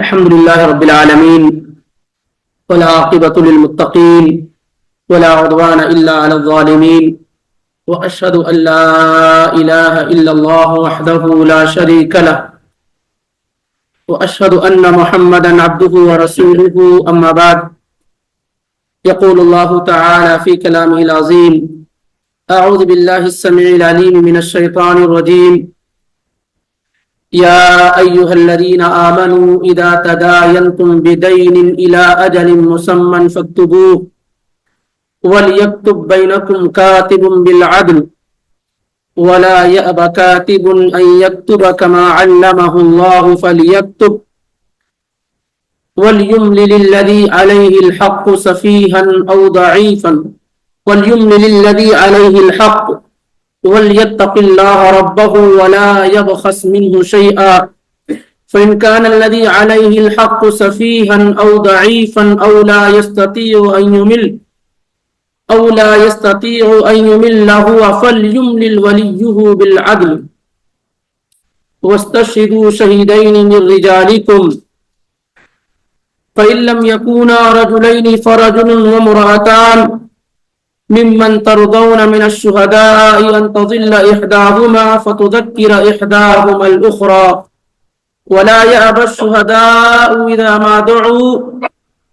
الحمد لله رب العالمين والعاقبة للمتقين ولا عدوان إلا على الظالمين وأشهد أن لا إله إلا الله وحده لا شريك له وأشهد أن محمدا عبده ورسوله أما بعد يقول الله تعالى في كلامه العظيم أعوذ بالله السميع العليم من الشيطان الرجيم يا أيها الذين آمنوا إذا تداينتم بدين إلى أجل مسمى فاكتبوه وليكتب بينكم كاتب بالعدل ولا يأب كاتب أن يكتب كما علمه الله فليكتب وليملل الذي عليه الحق سفيها أو ضعيفا وليملل الذي عليه الحق وليتق الله ربه ولا يبخس منه شيئا فإن كان الذي عليه الحق سفيها أو ضعيفا أو لا يستطيع أن يمل هو فليملل وليه بالعدل واستشهدوا شهيدين من رجالكم فإن لم يكونا رجلين فرجل وامرأتان ممن ترضون من الشهداء أن تضل إحداهما فتذكر إحداهما الأخرى ولا يأبى الشهداء إذا ما دعوا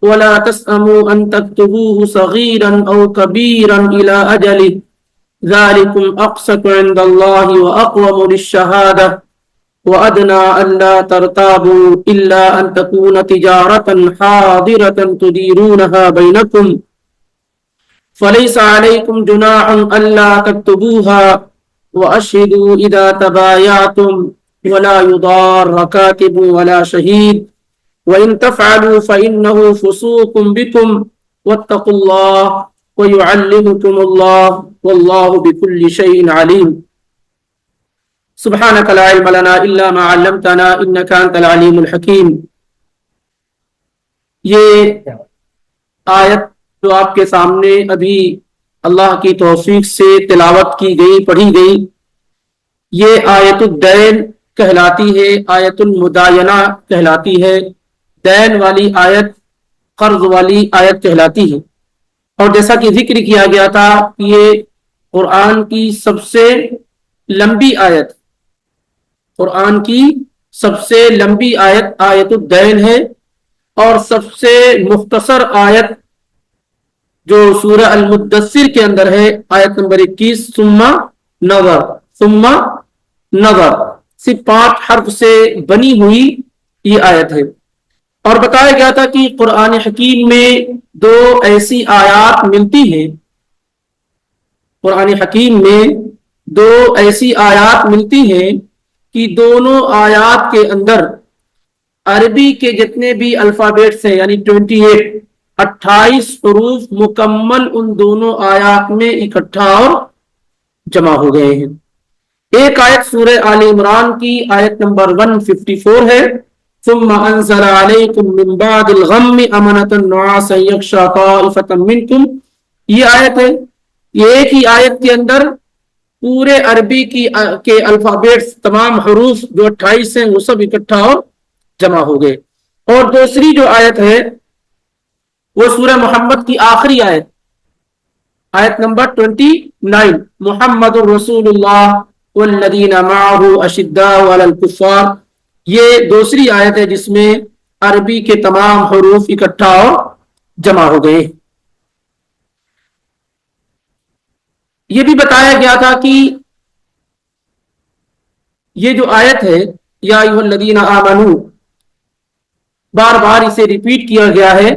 ولا تسأموا أن تكتبوه صغيرا أو كبيرا إلى أجله ذلكم أقسط عند الله وأقوم للشهادة وأدنى أن لا ترتابوا إلا أن تكون تجارة حاضرة تديرونها بينكم فليس عليكم جناح ألا تكتبوها وأشهدوا إذا تبايعتم ولا يضار كاتب ولا شهيد وإن تفعلوا فإنه فسوق بكم واتقوا الله ويعلمكم الله والله بكل شيء عليم سبحانك لا علم لنا إلا ما علمتنا إنك أنت العليم الحكيم. یہ آیت جو آپ کے سامنے ابھی اللہ کی توفیق سے تلاوت کی گئی پڑھی گئی، یہ آیت الدین کہلاتی ہے، آیت المداینہ کہلاتی ہے، دین والی آیت، قرض والی آیت کہلاتی ہے. اور جیسا کہ ذکر کیا گیا تھا، یہ قرآن کی سب سے لمبی آیت، قرآن کی سب سے لمبی آیت آیت الدین ہے، اور سب سے مختصر آیت جو سورہ المدثر کے اندر ہے، آیت نمبر 21 ثم نظر، صرف 5 حرف سے بنی ہوئی یہ آیت ہے. اور بتایا گیا تھا کہ قرآن حکیم میں 2 ایسی آیات ملتی ہیں، قرآن حکیم میں 2 ایسی آیات ملتی ہیں کہ دونوں آیات کے اندر عربی کے جتنے بھی الفابیٹس ہیں، یعنی 28 حروف مکمل ان دونوں آیات میں اکٹھا اور جمع ہو گئے ہیں. ایک آیت سورہ آل عمران کی آیت نمبر 154 ہے، ثم انزل علیکم من بعد الغم امنۃ نعاسا یغشی طائفۃ منکم، یہ آیت ہے. یہ ایک ہی آیت کے اندر پورے عربی کے الفابیٹس، تمام حروف جو 28 ہیں وہ سب اکٹھا اور جمع ہو گئے. اور دوسری جو آیت ہے وہ سورہ محمد کی آخری آیت، آیت نمبر 29، محمد الرسول اللہ والذین معہ اشداء علی الکفار، یہ دوسری آیت ہے جس میں عربی کے تمام حروف اکٹھا اور جمع ہو گئے. یہ بھی بتایا گیا تھا کہ یہ جو آیت ہے یا ایھا الذین آمنوا، بار بار اسے ریپیٹ کیا گیا ہے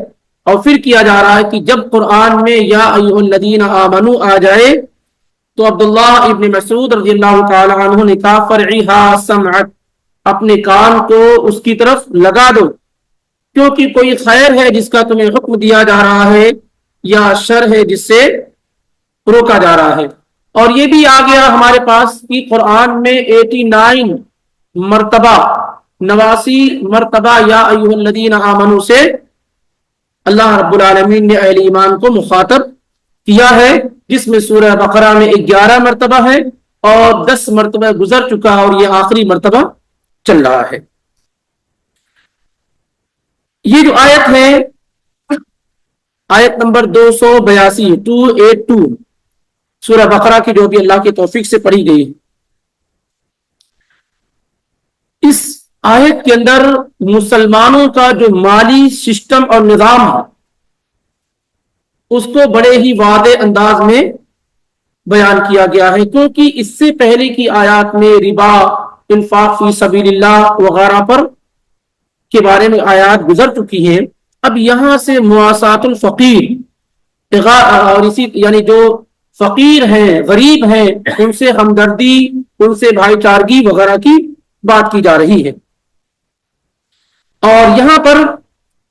اور پھر کیا جا رہا ہے کہ جب قرآن میں یا ایھا الذین آمنوا آ جائے تو عبداللہ ابن مسعود رضی اللہ تعالی عنہ نے کہا فرعھا سمعک، اپنے کان کو اس کی طرف لگا دو، کیونکہ کوئی خیر ہے جس کا تمہیں حکم دیا جا رہا ہے یا شر ہے جس سے روکا جا رہا ہے. اور یہ بھی آ گیا ہمارے پاس کہ قرآن میں 89 مرتبہ 89 مرتبہ یا ایھا الذین آمنوا سے اللہ رب العالمین نے اہل ایمان کو مخاطب کیا ہے، جس میں سورہ بقرہ میں 11 مرتبہ ہے اور 10 مرتبہ گزر چکا ہے اور یہ آخری مرتبہ چل رہا ہے. یہ جو آیت ہے آیت نمبر 282 282 سورہ بقرہ کی، جو بھی اللہ کی توفیق سے پڑھی گئی، اس آیت کے اندر مسلمانوں کا جو مالی سسٹم اور نظام ہے اس کو بڑے ہی واضح انداز میں بیان کیا گیا ہے، کیونکہ اس سے پہلے کی آیات میں ربا، انفاق فی سبیل اللہ وغیرہ پر کے بارے میں آیات گزر چکی ہیں۔ اب یہاں سے مواساۃ الفقیر اور اسی یعنی جو فقیر ہیں، غریب ہیں، ان سے ہمدردی، ان سے بھائی چارگی وغیرہ کی بات کی جا رہی ہے۔ اور یہاں پر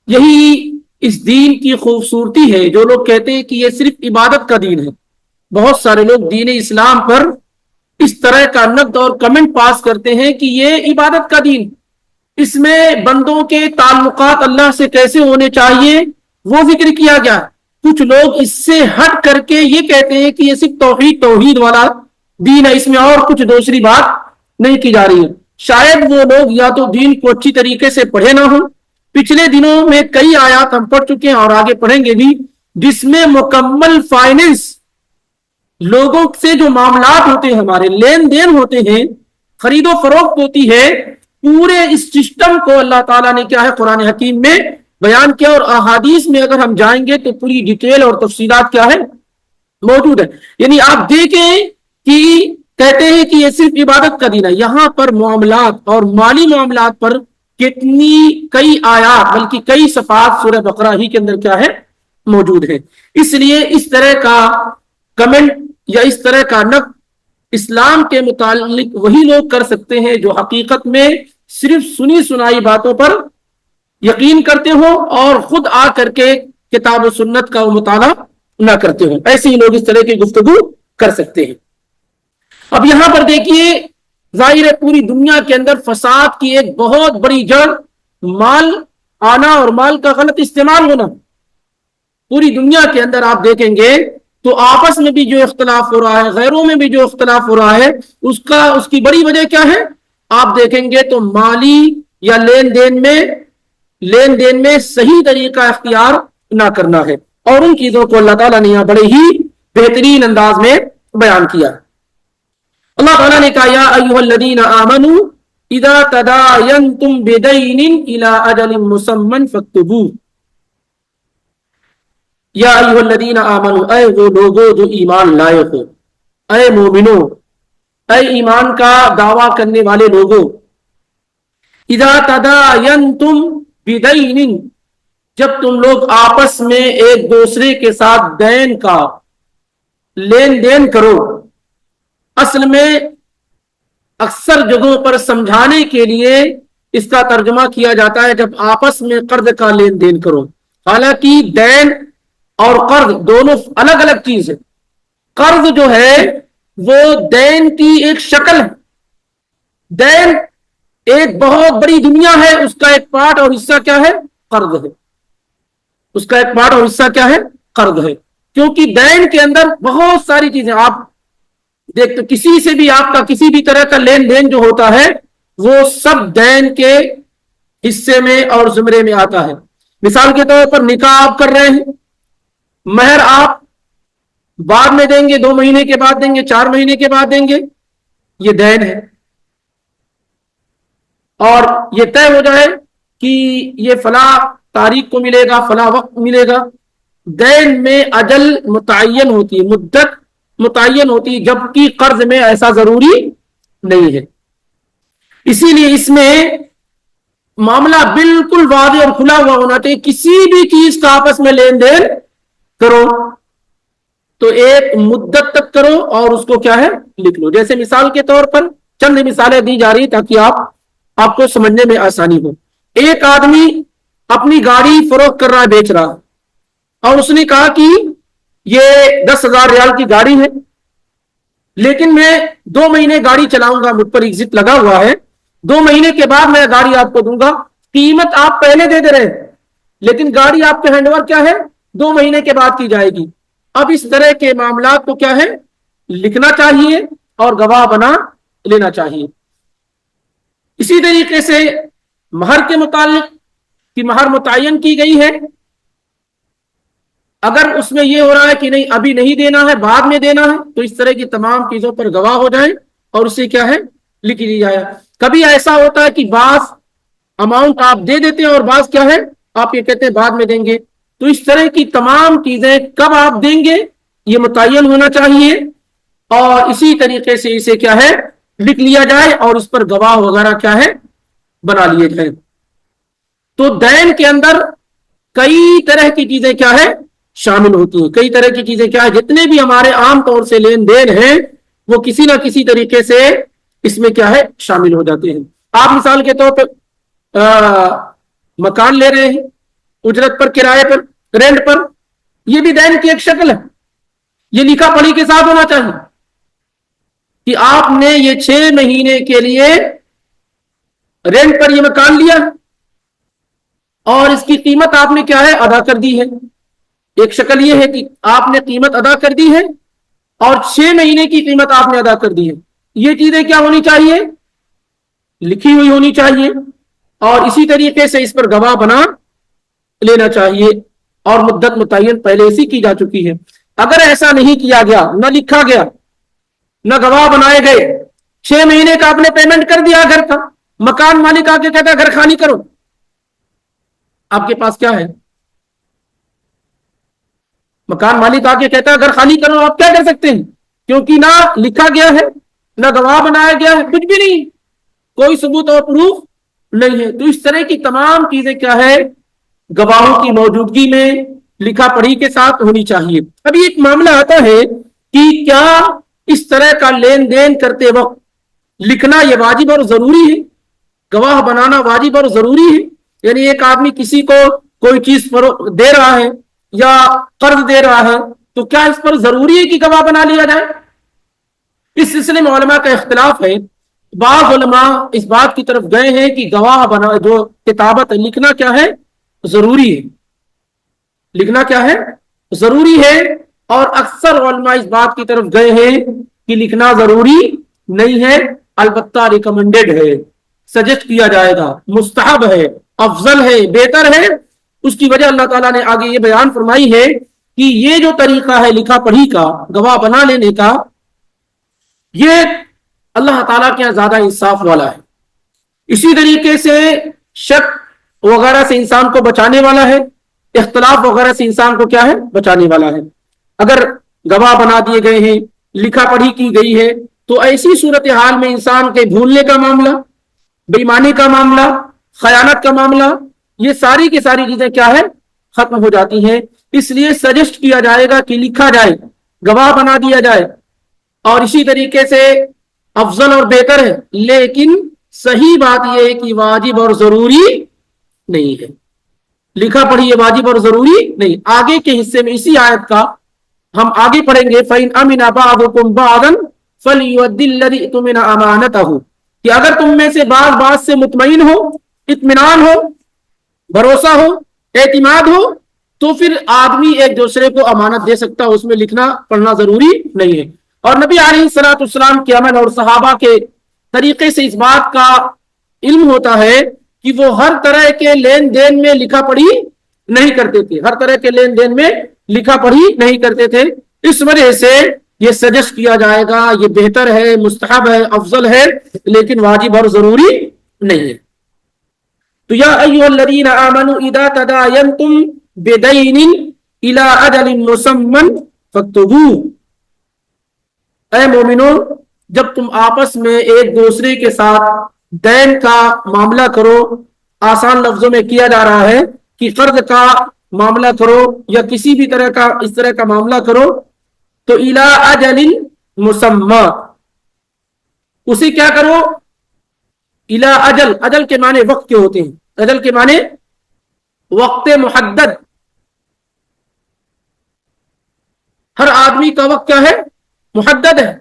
یہی اس دین کی خوبصورتی ہے، جو لوگ کہتے ہیں کہ یہ صرف عبادت کا دین ہے، بہت سارے لوگ دین اسلام پر اس طرح کا نقد اور کمنٹ پاس کرتے ہیں کہ یہ عبادت کا دین، اس میں بندوں کے تعلقات اللہ سے کیسے ہونے چاہیے وہ ذکر کیا گیا۔ کچھ لوگ اس سے ہٹ کر کے یہ کہتے ہیں کہ یہ صرف توحید والا دین ہے، اس میں اور کچھ دوسری بات نہیں کی جا رہی ہے۔ شاید وہ لوگ یا تو دین کو اچھی طریقے سے پڑھے نہ ہوں۔ پچھلے دنوں میں کئی آیات ہم پڑھ چکے ہیں اور آگے پڑھیں گے بھی، جس میں مکمل فائننس، لوگوں سے جو معاملات ہوتے ہیں، ہمارے لین دین ہوتے ہیں، خرید و فروخت ہوتی ہے، پورے اس سسٹم کو اللہ تعالیٰ نے کیا ہے قرآن حکیم میں بیان کیا، اور احادیث میں اگر ہم جائیں گے تو پوری ڈیٹیل اور تفصیلات کیا ہے موجود ہے۔ یعنی آپ دیکھیں کہ کہتے ہیں کہ یہ صرف عبادت کا دین ہے، یہاں پر معاملات اور مالی معاملات پر کئی آیات بلکہ کئی صفحات سورہ بقرہ ہی کے اندر کیا ہے موجود ہے۔ اس لیے اس طرح کا کمنٹ یا اس طرح کا نقد اسلام کے متعلق وہی لوگ کر سکتے ہیں جو حقیقت میں صرف سنی سنائی باتوں پر یقین کرتے ہوں اور خود آ کر کے کتاب و سنت کا مطالعہ نہ کرتے ہوں، ایسے ہی لوگ اس طرح کی گفتگو کر سکتے ہیں۔ اب یہاں پر دیکھیے، ظاہر ہے پوری دنیا کے اندر فساد کی ایک بہت بڑی جڑ مال آنا اور مال کا غلط استعمال ہونا۔ پوری دنیا کے اندر آپ دیکھیں گے تو آپس میں بھی جو اختلاف ہو رہا ہے، غیروں میں بھی جو اختلاف ہو رہا ہے، اس کی بڑی وجہ کیا ہے؟ آپ دیکھیں گے تو مالی یا لین دین میں صحیح طریقہ اختیار نہ کرنا ہے، اور ان چیزوں کو اللہ تعالیٰ نے یہاں بڑے ہی بہترین انداز میں بیان کیا۔ اللہ تعالیٰ نے کہا، یا ایھا الذین آمنوا اذا تداینتم بدین الی اجل مسمی فاکتبوہ۔ یا ایھا الذین آمنوا، اے وہ لوگوں جو ایمان لائے ہو، اے مومنوں، اے ایمان کا دعویٰ کرنے والے لوگوں، اذا تداینتم بدین، جب تم لوگ آپس میں ایک دوسرے کے ساتھ دین کا لین دین کرو، اصل میں اکثر جگہوں پر سمجھانے کے لیے اس کا ترجمہ کیا جاتا ہے جب آپس میں قرض کا لین دین کرو، حالانکہ دین اور قرض دونوں الگ الگ چیز ہے۔ قرض جو ہے وہ دین کی ایک شکل ہے، دین ایک بہت بڑی دنیا ہے، اس کا ایک پارٹ اور حصہ کیا ہے؟ قرض ہے۔ اس کا ایک پارٹ اور حصہ کیا ہے؟ قرض ہے، کیونکہ دین کے اندر بہت ساری چیزیں آپ دیکھتے، کسی سے بھی آپ کا کسی بھی طرح کا لین دین جو ہوتا ہے وہ سب دین کے حصے میں اور زمرے میں آتا ہے۔ مثال کے طور پر نکاح آپ کر رہے ہیں، مہر آپ بعد میں دیں گے، 2 مہینے کے بعد دیں گے، 4 مہینے کے بعد دیں گے، یہ دین ہے۔ اور یہ طے ہو جائے کہ یہ فلاں تاریخ کو ملے گا، فلاں وقت ملے گا۔ دین میں اجل متعین ہوتی ہے، مدت متعین ہوتی ہے، جبکہ قرض میں ایسا ضروری نہیں ہے۔ اسی لیے اس میں معاملہ بالکل واضح اور کھلا ہوا ہونا چاہیے۔ کسی بھی چیز کا آپس میں لین دین کرو تو ایک مدت تک کرو اور اس کو کیا ہے لکھ لو۔ جیسے مثال کے طور پر چند مثالیں دی جا رہی تاکہ آپ کو سمجھنے میں آسانی ہو۔ ایک آدمی اپنی گاڑی فروخت کر رہا ہے، بیچ رہا، اور اس نے کہا کہ یہ 10,000 ریال کی گاڑی ہے، لیکن میں 2 مہینے گاڑی چلاؤں گا، مجھ پر ایگزٹ لگا ہوا ہے، 2 مہینے کے بعد میں گاڑی آپ کو دوں گا۔ قیمت آپ پہلے دے رہے، لیکن گاڑی آپ کے ہینڈ اوور کیا ہے 2 مہینے کے بعد کی جائے گی۔ اب اس طرح کے معاملات کو کیا ہے لکھنا چاہیے اور گواہ بنا لینا چاہیے۔ اسی طریقے سے مہر کے متعلق کہ مہر متعین کی گئی ہے، اگر اس میں یہ ہو رہا ہے کہ نہیں ابھی نہیں دینا ہے بعد میں دینا ہے، تو اس طرح کی تمام چیزوں پر گواہ ہو جائیں اور اسے کیا ہے لکھ لی جائے۔ کبھی ایسا ہوتا ہے کہ بعض اماؤنٹ آپ دے دیتے ہیں اور بعض کیا ہے آپ یہ کہتے ہیں بعد میں دیں گے، تو اس طرح کی تمام چیزیں کب آپ دیں گے یہ متعین ہونا چاہیے، اور اسی طریقے سے اسے کیا ہے لکھ لیا جائے اور اس پر گواہ وغیرہ کیا ہے بنا لیے جائیں۔ تو دین کے اندر کئی طرح کی چیزیں کیا ہے شامل ہوتی ہیں، کئی طرح کی چیزیں کیا ہے، جتنے بھی ہمارے عام طور سے لین دین ہیں وہ کسی نہ کسی طریقے سے اس میں کیا ہے شامل ہو جاتے ہیں۔ آپ مثال کے طور پر مکان لے رہے ہیں اجرت پر، کرائے پر، رینٹ پر، یہ بھی دین کی ایک شکل ہے، یہ لکھا پڑھی کے ساتھ ہونا چاہیے کہ آپ نے یہ 6 مہینے کے لیے رینٹ پر یہ مکان لیا اور اس کی قیمت آپ نے کیا ہے ادا کر دی ہے۔ ایک شکل یہ ہے کہ آپ نے قیمت ادا کر دی ہے اور 6 مہینے کی قیمت آپ نے ادا کر دی ہے، یہ چیزیں کیا ہونی چاہیے لکھی ہوئی ہونی چاہیے، اور اسی طریقے سے اس پر گواہ بنا لینا چاہیے، اور مدت متعین پہلے اسی کی جا چکی ہے۔ اگر ایسا نہیں کیا گیا، نہ لکھا گیا نہ گواہ بنائے گئے، 6 مہینے کا آپ نے پیمنٹ کر دیا گھر کا، مکان مالک آ کے کہتا ہے گھر خالی کرو، آپ کے پاس کیا ہے مکان مالک آ کے کہتا ہے گھر خالی کرو، آپ کیا کر سکتے ہیں کیونکہ نہ لکھا گیا ہے نہ گواہ بنایا گیا ہے، کچھ بھی نہیں، کوئی ثبوت اور پروف نہیں ہے۔ تو اس طرح کی تمام چیزیں کیا ہے گواہوں کی موجودگی میں لکھا پڑھی کے ساتھ ہونی چاہیے۔ ابھی ایک معاملہ آتا ہے کہ کیا اس طرح کا لین دین کرتے وقت لکھنا یہ واجب اور ضروری ہے، گواہ بنانا واجب اور ضروری ہے؟ یعنی ایک آدمی کسی کو کوئی چیز دے رہا ہے یا قرض دے رہا ہے تو کیا اس پر ضروری ہے کہ گواہ بنا لیا جائے؟ اس سلسلے میں علماء کا اختلاف ہے۔ بعض علماء اس بات کی طرف گئے ہیں کہ گواہ بنا جو کتابت لکھنا کیا ہے ضروری ہے، لکھنا کیا ہے ضروری ہے، اور اکثر علماء اس بات کی طرف گئے ہیں کہ لکھنا ضروری نہیں ہے، البتہ ریکمنڈڈ ہے، سجیسٹ کیا جائے گا، مستحب ہے، افضل ہے، بہتر ہے۔ اس کی وجہ اللہ تعالیٰ نے آگے یہ بیان فرمائی ہے کہ یہ جو طریقہ ہے لکھا پڑھی کا، گواہ بنا لینے کا، یہ اللہ تعالیٰ کے یہاں زیادہ انصاف والا ہے، اسی طریقے سے شک وغیرہ سے انسان کو بچانے والا ہے، اختلاف وغیرہ سے انسان کو کیا ہے بچانے والا ہے۔ اگر گواہ بنا دیے گئے ہیں، لکھا پڑھی کی گئی ہے، تو ایسی صورتحال میں انسان کے بھولنے کا معاملہ، بے ایمانی کا معاملہ، خیانت کا معاملہ، یہ ساری کی ساری چیزیں کیا ہے ختم ہو جاتی ہیں۔ اس لیے سجیسٹ کیا جائے گا کہ لکھا جائے، گواہ بنا دیا جائے، اور اسی طریقے سے افضل اور بہتر ہے، لیکن صحیح بات یہ ہے کہ واجب اور ضروری نہیں ہے، لکھا پڑھی یہ واجب اور ضروری نہیں۔ آگے کے حصے میں اسی آیت کا ہم آگے پڑھیں گے، فَإِنْ أَمِنَ بَعْضُكُمْ بَعْضًا فَلْيُؤَدِّ الَّذِي اؤْتُمِنَ أَمَانَتَهُ، کہ اگر تم میں سے بعض بات سے مطمئن ہو، اطمینان ہو، بھروسہ ہو، اعتماد ہو، تو پھر آدمی ایک دوسرے کو امانت دے سکتا، اس میں لکھنا پڑھنا ضروری نہیں ہے۔ اور نبی علیہ الصلوۃ والسلام کے عمل اور صحابہ کے طریقے سے اس بات کا علم ہوتا ہے کہ وہ ہر طرح کے لین دین میں لکھا پڑھی نہیں کرتے تھے، ہر طرح کے لین دین میں لکھا پڑھی نہیں کرتے تھے۔ اس وجہ سے یہ سجیسٹ کیا جائے گا، یہ بہتر ہے، مستحب ہے، افضل ہے، لیکن واجب اور ضروری نہیں ہے۔ تو یا ایھا الذین آمنوا اذا تداینتم بدین الی اجل مسمى فاکتبوہ، اے مومنو جب تم آپس میں ایک دوسرے کے ساتھ دین کا معاملہ کرو، آسان لفظوں میں کیا جا رہا ہے کہ قرض کا معاملہ کرو یا کسی بھی طرح کا اس طرح کا معاملہ کرو، تو الی اجل مسمى، اسے کیا کرو الی اجل، اجل کے معنی وقت کے ہوتے ہیں، اجل کے معنی وقت محدد، ہر آدمی کا وقت کیا ہے محدد ہے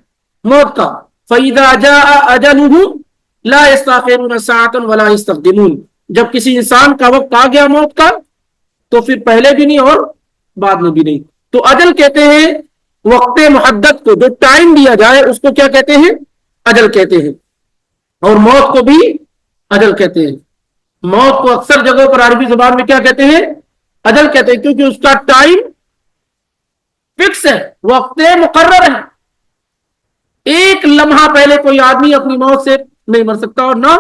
موت کا۔ فَإِذَا جَاءَ أَجَلُهُ لَا يَسْتَأْخِرُونَ سَاعَةً وَلَا يَسْتَقْدِمُونَ، جب کسی انسان کا وقت آ گیا موت کا تو پھر پہلے بھی نہیں اور بعد میں بھی نہیں۔ تو اجل کہتے ہیں وقت محدد کو، جو ٹائم دیا جائے اس کو کیا کہتے ہیں اجل کہتے ہیں، اور موت کو بھی اجل کہتے ہیں۔ موت کو اکثر جگہوں پر عربی زبان میں کیا کہتے ہیں؟ اجل کہتے ہیں، کیونکہ اس کا ٹائم فکس ہے، وقت مقرر ہے. ایک لمحہ پہلے کوئی آدمی اپنی موت سے نہیں مر سکتا، اور نہ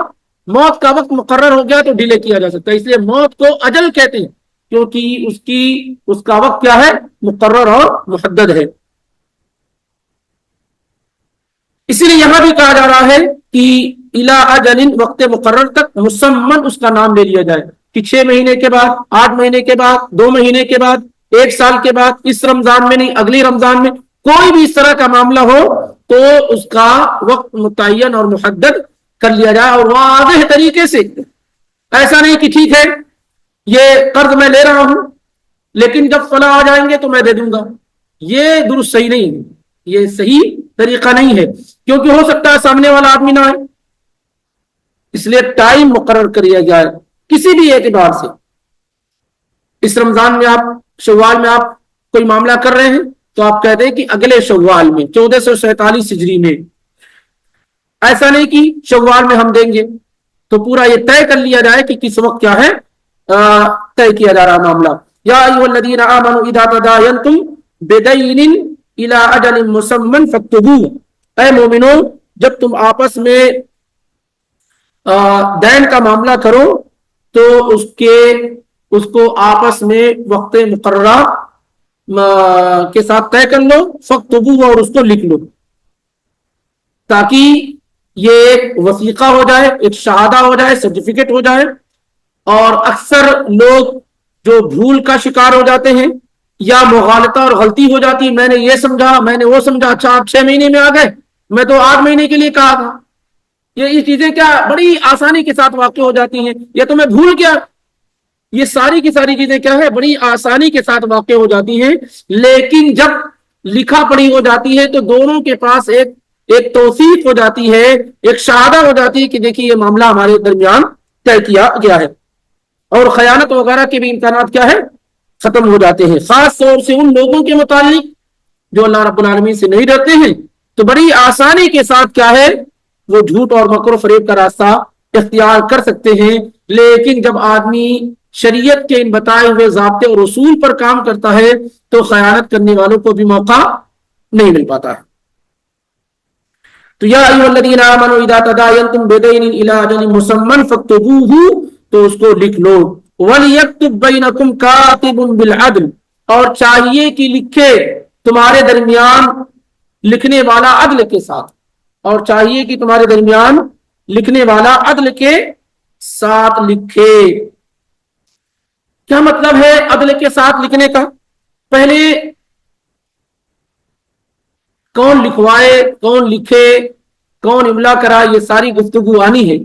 موت کا وقت مقرر ہو گیا تو ڈیلے کیا جا سکتا ہے. اس لیے موت کو اجل کہتے ہیں کیونکہ اس کا وقت کیا ہے؟ مقرر اور محدد ہے. اسی لیے یہاں بھی کہا جا رہا ہے کہ الا اجل، وقت مقرر تک، مسمن اس کا نام لے لیا جائے کہ 6 مہینے کے بعد، 8 مہینے کے بعد، 2 مہینے کے بعد، 1 سال کے بعد، اس رمضان میں نہیں اگلی رمضان میں، کوئی بھی اس طرح کا معاملہ ہو تو اس کا وقت متعین اور محدد کر لیا جائے، اور واضح طریقے سے. ایسا نہیں کہ ٹھیک ہے یہ قرض میں لے رہا ہوں لیکن جب فلاں آ جائیں گے تو میں دے دوں گا، یہ درست صحیح نہیں ہے، یہ صحیح طریقہ نہیں ہے، کیونکہ ہو سکتا ہے سامنے والا آدمی نہ آئے. اس لیے ٹائم مقرر کر لیا جائے کسی بھی اعتبار سے. اس رمضان میں آپ، شوال میں آپ کوئی معاملہ کر رہے ہیں تو آپ کہتے ہیں کہ اگلے شوال میں 1447 ہجری میں. ایسا نہیں کہ شوال میں ہم دیں گے، تو پورا یہ طے کر لیا جائے کہ کس وقت کیا ہے طے کیا جا رہا معاملہ. یا ایھا الذین آمنوا اذا تداینتم بدین الی اجل مسمى فاکتبوہ، اے مومنو جب تم آپس میں دین کا معاملہ کرو تو اس کو آپس میں وقت مقررہ کے ساتھ طے کر لو، فاکتبوہ، اور اس کو لکھ لو، تاکہ یہ ایک وثیقہ ہو جائے، ایک شہادہ ہو جائے، سرٹیفکیٹ ہو جائے. اور اکثر لوگ جو بھول کا شکار ہو جاتے ہیں یا مغالطہ اور غلطی ہو جاتی ہے، میں نے یہ سمجھا، میں نے وہ سمجھا، اچھا آپ 6 مہینے میں آ گئے، میں تو 8 مہینے کے لیے کہا تھا. یہ چیزیں کیا بڑی آسانی کے ساتھ واقع ہو جاتی ہیں، یہ تو میں بھول گیا. یہ ساری کی ساری چیزیں کیا ہے؟ بڑی آسانی کے ساتھ واقع ہو جاتی ہیں. لیکن جب لکھا پڑھی ہو جاتی ہے تو دونوں کے پاس ایک توثیق ہو جاتی ہے، ایک شہادہ ہو جاتی ہے کہ دیکھیے یہ معاملہ ہمارے درمیان طے کیا گیا ہے، اور خیانت وغیرہ کے بھی امکانات کیا ہے؟ ختم ہو جاتے ہیں. خاص طور سے ان لوگوں کے متعلق جو اللہ رب العالمین سے نہیں ڈرتے ہیں، تو بڑی آسانی کے ساتھ کیا ہے؟ وہ جھوٹ اور مکر و فریب کا راستہ اختیار کر سکتے ہیں. لیکن جب آدمی شریعت کے ان بتائے ہوئے ضابطے اور اصول پر کام کرتا ہے تو خیانت کرنے والوں کو بھی موقع نہیں مل پاتا ہے. تو یا ایھا الذین آمنوا اذا تداینتم بدین الی اجل مسمى فاکتبوہ، تو اس کو لکھ لو. وَلْيَكْتُبْ بَيْنَكُمْ كَاتِبٌ بِالْعَدْلِ، اور چاہیے کہ لکھے تمہارے درمیان لکھنے والا عدل کے ساتھ، اور چاہیے کہ تمہارے درمیان لکھنے والا عدل کے ساتھ لکھے. کیا مطلب ہے عدل کے ساتھ لکھنے کا؟ پہلے کون لکھوائے، کون لکھے، کون املا کرائے، یہ ساری گفتگو آنی ہے.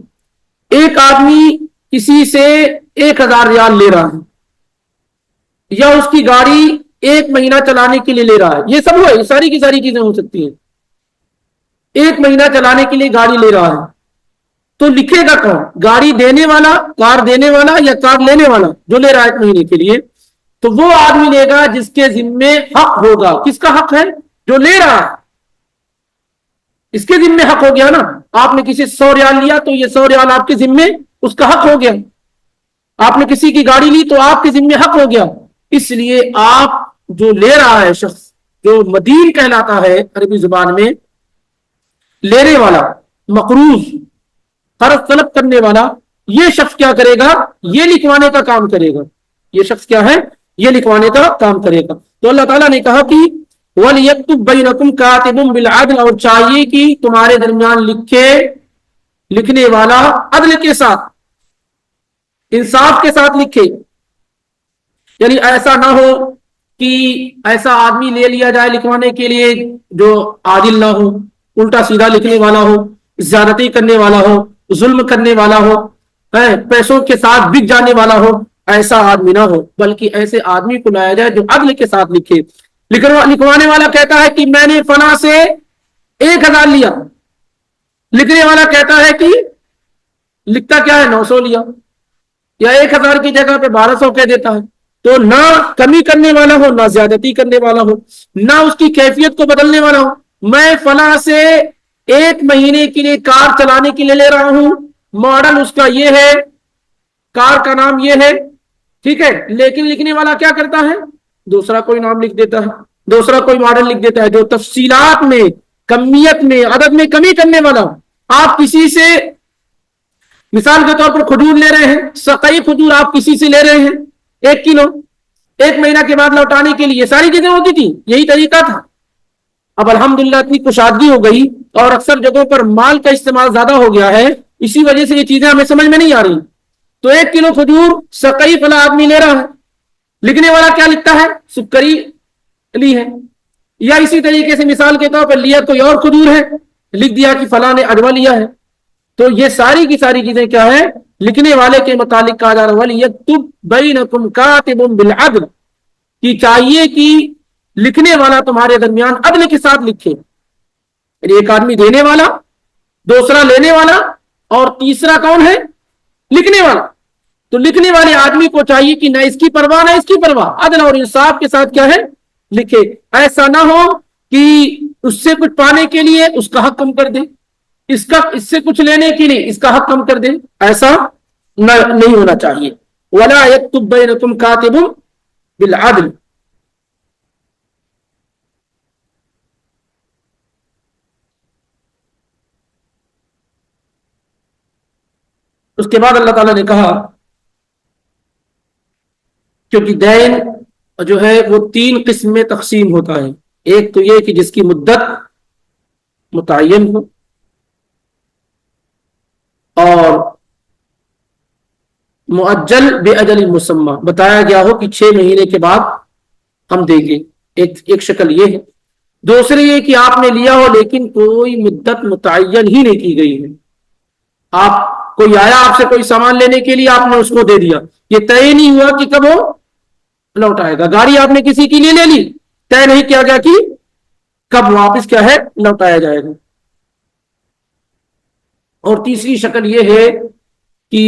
ایک آدمی کسی سے 1000 ریال لے رہا ہے، یا اس کی گاڑی 1 مہینہ چلانے کے لیے لے رہا ہے، یہ سب ہے، یہ ساری کی ساری چیزیں ہو سکتی ہیں. 1 مہینہ چلانے کے لیے گاڑی لے رہا ہے تو لکھے گا کون؟ گاڑی دینے والا، کار دینے والا، یا کار لینے والا جو لے رہا ہے 1 مہینے کے لیے؟ تو وہ آدمی لے گا جس کے ذمے حق ہوگا. کس کا حق ہے؟ جو لے رہا ہے، اس کے ذمے حق ہو گیا نا. آپ نے کسی 100 ریال لیا تو یہ 100 ریال آپ کے ذمے، اس کا حق ہو گیا. آپ نے کسی کی گاڑی لی تو آپ کے ذمے حق ہو گیا. اس لیے آپ جو لے رہا ہے شخص، جو مدین کہلاتا ہے عربی زبان میں، لینے والا، مقروض، قرض طلب کرنے والا، یہ شخص کیا کرے گا؟ یہ لکھوانے کا کام کرے گا. یہ شخص کیا ہے؟ یہ لکھوانے کا کام کرے گا. تو اللہ تعالیٰ نے کہا کہ وَلْيَكْتُبْ بَيْنَكُمْ كَاتِبٌ بِالْعَدْلِ، اور چاہیے کہ تمہارے درمیان لکھنے والا عدل کے ساتھ، انصاف کے ساتھ لکھے. یعنی ایسا نہ ہو کہ ایسا آدمی لے لیا جائے لکھوانے کے لیے جو عادل نہ ہو، الٹا سیدھا لکھنے والا ہو، زیادتی کرنے والا ہو، ظلم کرنے والا ہو، پیسوں کے ساتھ بک جانے والا ہو. ایسا آدمی نہ ہو، بلکہ ایسے آدمی کو لایا جائے جو عدل کے ساتھ لکھے. لکھوانے والا کہتا ہے کہ میں نے فلاں سے 1000 لیا، لکھنے والا کہتا ہے کہ لکھتا کیا ہے 900 لیا، یا 1000 کی جگہ پہ 1200 کہہ دیتا ہے. تو نہ کمی کرنے والا ہو، نہ زیادتی کرنے والا ہو، نہ اس کی کیفیت کو بدلنے والا ہو. میں فلاں سے 1 مہینے کے لیے کار چلانے کے لیے لے رہا ہوں، ماڈل اس کا یہ ہے، کار کا نام یہ ہے، ٹھیک ہے، لیکن لکھنے والا کیا کرتا ہے؟ دوسرا کوئی نام لکھ دیتا ہے، دوسرا کوئی ماڈل لکھ دیتا ہے، جو تفصیلات میں، کمیت میں، عدد میں کمی کرنے والا. آپ کسی سے مثال کے طور پر کھجور لے رہے ہیں، سقئی کھجور آپ کسی سے لے رہے ہیں 1 کلو، 1 مہینہ کے بعد لوٹانے کے لیے ساری چیزیں ہوتی تھی، یہی طریقہ تھا. اب الحمدللہ اتنی کشادگی ہو گئی اور اکثر جگہوں پر مال کا استعمال زیادہ ہو گیا ہے، اسی وجہ سے یہ چیزیں ہمیں سمجھ میں نہیں آ رہی. تو 1 کلو کھجور سقئی فلاں آدمی لے رہا ہے، لکھنے والا کیا لکھتا ہے؟ سکری لی ہے. یا اسی طریقے سے مثال کے طور پر لیا کوئی اور کھجور ہے، لکھ دیا کہ فلاں نے اجوا لیا ہے. تو یہ ساری کی ساری چیزیں کیا ہے؟ لکھنے والے کے متعلق کہا جا رہا ہے وَلْيَكْتُبْ بَيْنَكُمْ كَاتِبٌ بِالْعَدْلِ، کہ چاہیے کہ لکھنے والا تمہارے درمیان عدل کے ساتھ لکھے. یعنی ایک آدمی دینے والا، دوسرا لینے والا، اور تیسرا کون ہے؟ لکھنے والا. تو لکھنے والے آدمی کو چاہیے کہ نہ اس کی پرواہ نہ اس کی پرواہ، عدل اور انصاف کے ساتھ کیا ہے؟ لکھے. ایسا نہ ہو کہ اس سے کچھ پانے کے لیے اس کا حق کم کر دے، اس سے کچھ لینے کے لیے اس کا حق کم کر دے، ایسا نہیں ہونا چاہیے. وَلَا يَكْتُبْ بَيْنَكُمْ كَاتِبٌ بِالْعَدْلِ. اس کے بعد اللہ تعالیٰ نے کہا کیونکہ دین جو ہے وہ 3 قسم میں تقسیم ہوتا ہے. ایک تو یہ کہ جس کی مدت متعین ہو، اور مؤجل بے اجل مسمى، بتایا گیا ہو کہ 6 مہینے کے بعد ہم دیں گے. ایک شکل یہ ہے. دوسری یہ کہ آپ نے لیا ہو لیکن کوئی مدت متعین ہی نہیں کی گئی ہے. آپ کوئی آیا آپ سے کوئی سامان لینے کے لیے، آپ نے اس کو دے دیا، یہ طے نہیں ہوا کہ کب وہ لوٹ آئے گا. گاڑی آپ نے کسی کے لیے لے لی، طے نہیں کیا گیا کہ کب واپس کیا ہے لوٹایا جائے گا. اور تیسری شکل یہ ہے کہ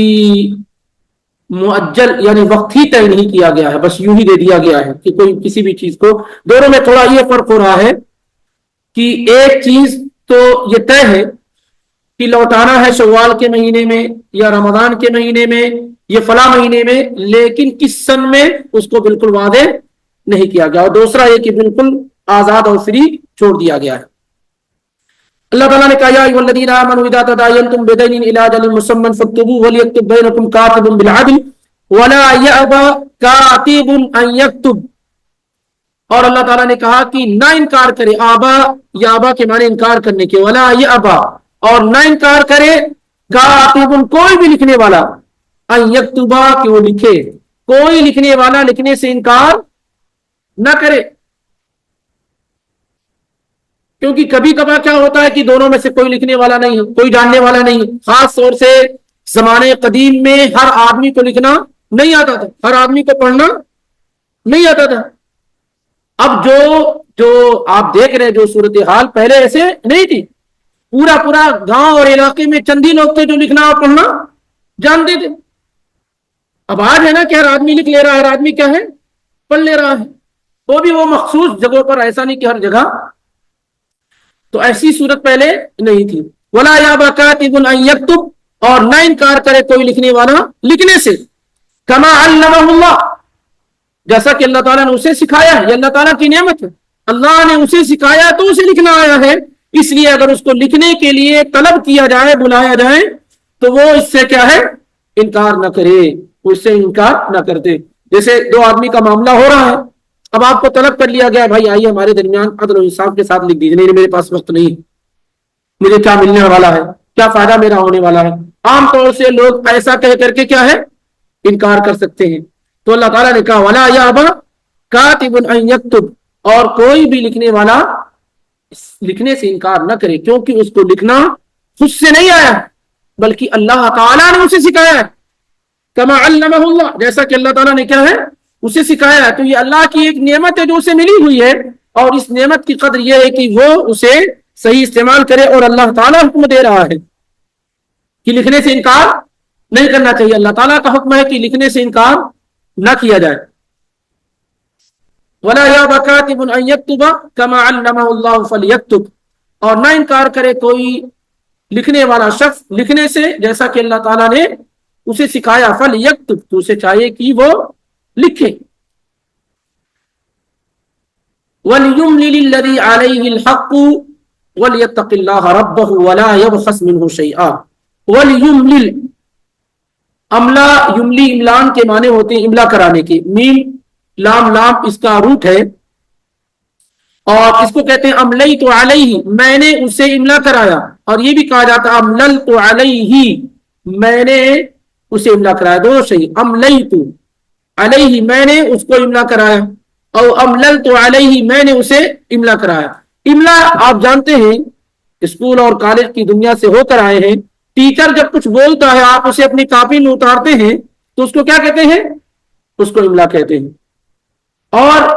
مؤجل یعنی وقت ہی طے نہیں کیا گیا ہے، بس یوں ہی دے دیا گیا ہے کہ کوئی کسی بھی چیز کو. دونوں میں تھوڑا یہ فرق ہو رہا ہے کہ ایک چیز تو یہ طے ہے کہ لوٹانا ہے شوال کے مہینے میں یا رمضان کے مہینے میں یا فلاں مہینے میں، لیکن کس سن میں اس کو بالکل واضح نہیں کیا گیا. اور دوسرا یہ کہ بالکل آزاد اور فری چھوڑ دیا گیا ہے. اللہ تعالیٰ نے کہا یا ایھا الذین آمنوا اذا تداینتم بدین الی اجل مسمى فاکتبوه وليكتب بینکم کاتب بالعدل ولا یأبى کاتب ان یکتب. اور اللہ تعالیٰ نے کہا کہ نہ انکار کرے، آبا یا آبا کے معنی انکار کرنے کے، ولا یأبى اور نہ انکار کرے، کاتب کوئی بھی لکھنے والا، ان یکتبا کہ وہ لکھے. کوئی لکھنے والا لکھنے سے انکار نہ کرے. کیونکہ کبھی کبھار کیا ہوتا ہے کہ دونوں میں سے کوئی لکھنے والا نہیں ہے، کوئی جاننے والا نہیں ہے. خاص طور سے زمانے قدیم میں ہر آدمی کو لکھنا نہیں آتا تھا، ہر آدمی کو پڑھنا نہیں آتا تھا. اب جو آپ دیکھ رہے ہیں جو صورتحال پہلے ایسے نہیں تھی. پورا گاؤں اور علاقے میں چند ہی لوگ تھے جو لکھنا اور پڑھنا جانتے تھے. اب آج ہے نا کہ ہر آدمی لکھ لے رہا ہے، ہر آدمی کیا ہے پڑھ لے رہا ہے، وہ بھی وہ مخصوص جگہوں پر، ایسا نہیں کہ ہر جگہ. تو ایسی صورت پہلے نہیں تھی. ولا یأبى کاتب ان یکتب اور نہ انکار کرے کوئی لکھنے والا لکھنے سے. کما علمہ اللہ جیسا کہ اللہ تعالیٰ نے اسے سکھایا ہے. یہ اللہ تعالیٰ کی نعمت ہے، اللہ نے اسے سکھایا تو اسے لکھنا آیا ہے. اس لیے اگر اس کو لکھنے کے لیے طلب کیا جائے، بلایا جائے، تو وہ اس سے کیا ہے انکار نہ کرے، وہ اس سے انکار نہ کرتے. جیسے 2 آدمی کا معاملہ ہو رہا ہے، اب آپ کو طلب کر لیا گیا بھائی آئیے ہمارے درمیان عدل و انصاف کے ساتھ لکھ دیجیے. نہیں میرے پاس وقت نہیں، مجھے کیا ملنے والا ہے، کیا فائدہ میرا ہونے والا ہے. عام طور سے لوگ ایسا کہہ کر کے کیا ہے انکار کر سکتے ہیں. تو اللہ تعالیٰ نے کہا ولا یأبى کاتب ان یکتب، اور کوئی بھی لکھنے والا لکھنے سے انکار نہ کرے، کیونکہ اس کو لکھنا خود سے نہیں آیا بلکہ اللہ تعالیٰ نے اسے سکھایا ہے. کما علمہ اللہ جیسا کہ اللہ تعالیٰ نے کیا ہے اسے سکھایا ہے. تو یہ اللہ کی ایک نعمت ہے جو اسے ملی ہوئی ہے، اور اس نعمت کی قدر یہ ہے کہ وہ اسے صحیح استعمال کرے. اور اللہ تعالیٰ حکم دے رہا ہے کہ لکھنے سے انکار نہیں کرنا چاہیے. اللہ تعالیٰ کا حکم ہے کہ لکھنے سے انکار نہ کیا جائے. ولا یأبى کاتب ان یکتب کما علمہ اللہ فلیکتب، اور نہ انکار کرے کوئی لکھنے والا شخص لکھنے سے جیسا کہ اللہ تعالیٰ نے اسے سکھایا فلیکتب، تو اسے چاہیے کہ وہ لکھے. وَلْيُمْلِلِ الَّذِي عَلَيْهِ الْحَقُّ وَلْيَتَّقِ اللَّهَ رَبَّهُ وَلَا يَبْخَسْ مِنْهُ شَيْئًا. وَلْيُمْلِلْ، املا یملی املان کے معنی ہوتے ہیں املا کرانے کے. میم لام لام اس کا روٹ ہے اور اس کو کہتے ہیں املیت علیہ، میں نے اسے املا کرایا. اور یہ بھی کہا جاتا ہے امللت علیہ، میں نے اسے املا کرایا. دو صحیح، املیت علیہ میں نے اس کو املا کرایا، اور امللت علیہ میں نے اسے املا کرایا. املا آپ جانتے ہیں اسکول اور کالج کی دنیا سے ہو کر آئے ہیں. ٹیچر جب کچھ بولتا ہے آپ اسے اپنی کاپی میں اتارتے ہیں تو اس کو کیا کہتے ہیں؟ اس کو املا کہتے ہیں. اور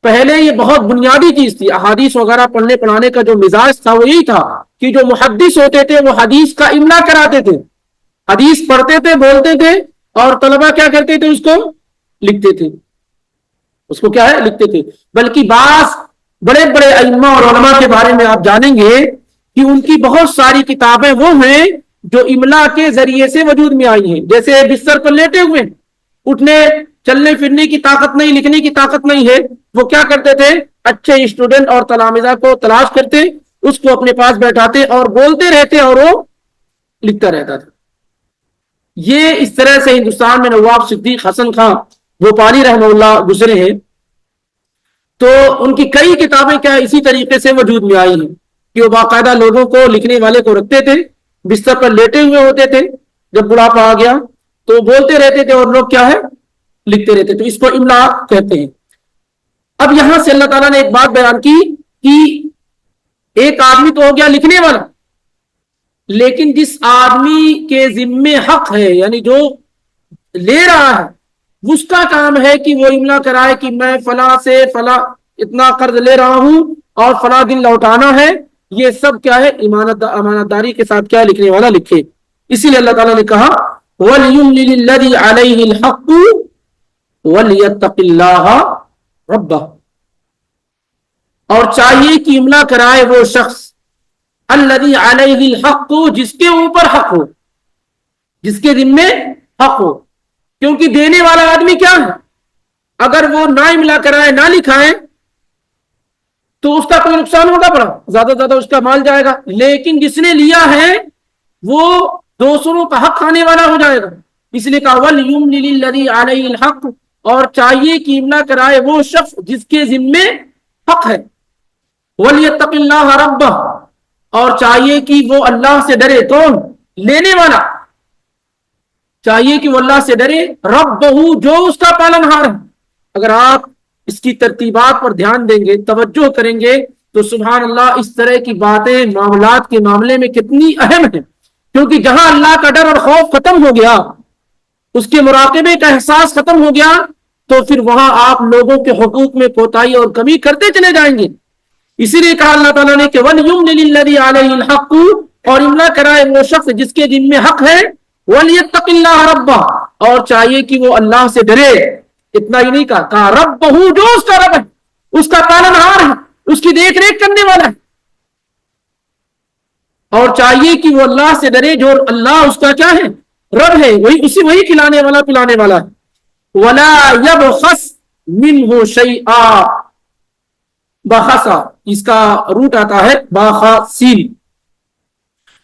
پہلے یہ بہت بنیادی چیز تھی. احادیث وغیرہ پڑھنے پڑھانے کا جو مزاج تھا وہ یہی تھا کہ جو محدث ہوتے تھے وہ حدیث کا املا کراتے تھے. حدیث پڑھتے تھے، بولتے تھے، اور طلبہ کیا کرتے تھے؟ اس کو لکھتے تھے. اس کو کیا ہے؟ لکھتے تھے. بلکہ بعض بڑے بڑے ائمہ اور علماء کے بارے میں آپ جانیں گے کہ ان کی بہت ساری کتابیں وہ ہیں جو املا کے ذریعے سے وجود میں آئی ہیں. جیسے بستر پر لیٹے ہوئے، اٹھنے چلنے پھرنے کی طاقت نہیں، لکھنے کی طاقت نہیں ہے، وہ کیا کرتے تھے؟ اچھے اسٹوڈنٹ اور تلامذہ کو تلاش کرتے، اس کو اپنے پاس بیٹھاتے اور بولتے رہتے اور وہ لکھتا رہتا تھا. یہ اس طرح سے ہندوستان میں نواب صدیق حسن خان بھوپالی رحمہ اللہ گزرے ہیں. تو ان کی کئی کتابیں کیا اسی طریقے سے وجود میں آئی ہیں کہ وہ باقاعدہ لوگوں کو، لکھنے والے کو رکھتے تھے، بستر پر لیٹے ہوئے ہوتے تھے. جب بڑھاپا آ گیا تو بولتے رہتے تھے اور لوگ کیا ہے؟ لکھتے رہتے. تو اس کو املا کہتے ہیں. اب یہاں سے اللہ تعالیٰ نے ایک بات بیان کی کہ ایک آدمی تو ہو گیا لکھنے والا، لیکن جس آدمی کے ذمے حق ہے، یعنی جو لے رہا ہے، اس کا کام ہے کہ وہ املا کرائے کہ میں فلاں سے فلاں اتنا قرض لے رہا ہوں اور فلاں دن لوٹانا ہے. یہ سب کیا ہے؟ امانت داری کے ساتھ کیا لکھنے والا لکھے. اسی لیے اللہ تعالیٰ نے کہا وَلْيُمْلِلِ الَّذِي عَلَيْهِ الْحَقُّ وَلْيَتَّقِ اللَّهَ رَبَّهُ، اور چاہیے کہ املا کرائے وہ شخص الَّذِي عَلَيْهِ الْحَقُّ، جس کے اوپر حق ہو، جس کے ذمے حق ہو. کیونکہ دینے والا آدمی کیا ہے؟ اگر وہ نہ املا کرائے، نہ لکھائے تو اس کا کوئی نقصان ہوگا؟ پڑا زیادہ زیادہ اس کا مال جائے گا. لیکن جس نے لیا ہے وہ دوسروں کا حق کھانے والا ہو جائے گا. اس لیے کہا وَلْيُمْلِلِ الَّذِي عَلَيْهِ الْحَقُّ، اور چاہیے کہ املا کرائے وہ شخص جس کے ذمے حق ہے. وَلْيَتَّقِ اللَّهَ رَبَّهُ، اور چاہیے کہ وہ اللہ سے ڈرے. کون؟ لینے والا. چاہیے کہ وہ اللہ سے ڈرے، ربہ، جو اس کا پالنہار ہے. اگر آپ اس کی ترتیبات پر دھیان دیں گے، توجہ کریں گے، تو سبحان اللہ اس طرح کی باتیں معاملات کے معاملے میں کتنی اہم ہیں. کیونکہ جہاں اللہ کا ڈر اور خوف ختم ہو گیا، اس کے مراقبے کا احساس ختم ہو گیا، تو پھر وہاں آپ لوگوں کے حقوق میں کوتاہی اور کمی کرتے چلے جائیں گے. اسی لیے کہا اللہ تعالیٰ نے کہ وَلْيُمْلِلِ الَّذِي عَلَيْهِ الْحَقُّ، اور املا کرائے وہ شخص جس کے ذمے حق ہے. وَلْيَتَّقِ اللَّهَ رَبَّهُ، اور چاہیے کہ وہ اللہ سے ڈرے. اتنا ہی نہیں کہا ربہ، جو اس کا رب ہے، اس کا پالنہار ہے، اس کی دیکھ ریکھ کرنے والا ہے. اور چاہیے کہ وہ اللہ سے ڈرے جو اللہ اس کا کیا ہے؟ رب ہے، وہی کھلانے والا پلانے والا ہے. وَلَا يَبْخَسْ مِنْهُ شَيْئًا، بخسا اس کا روٹ آتا ہے باخاسین.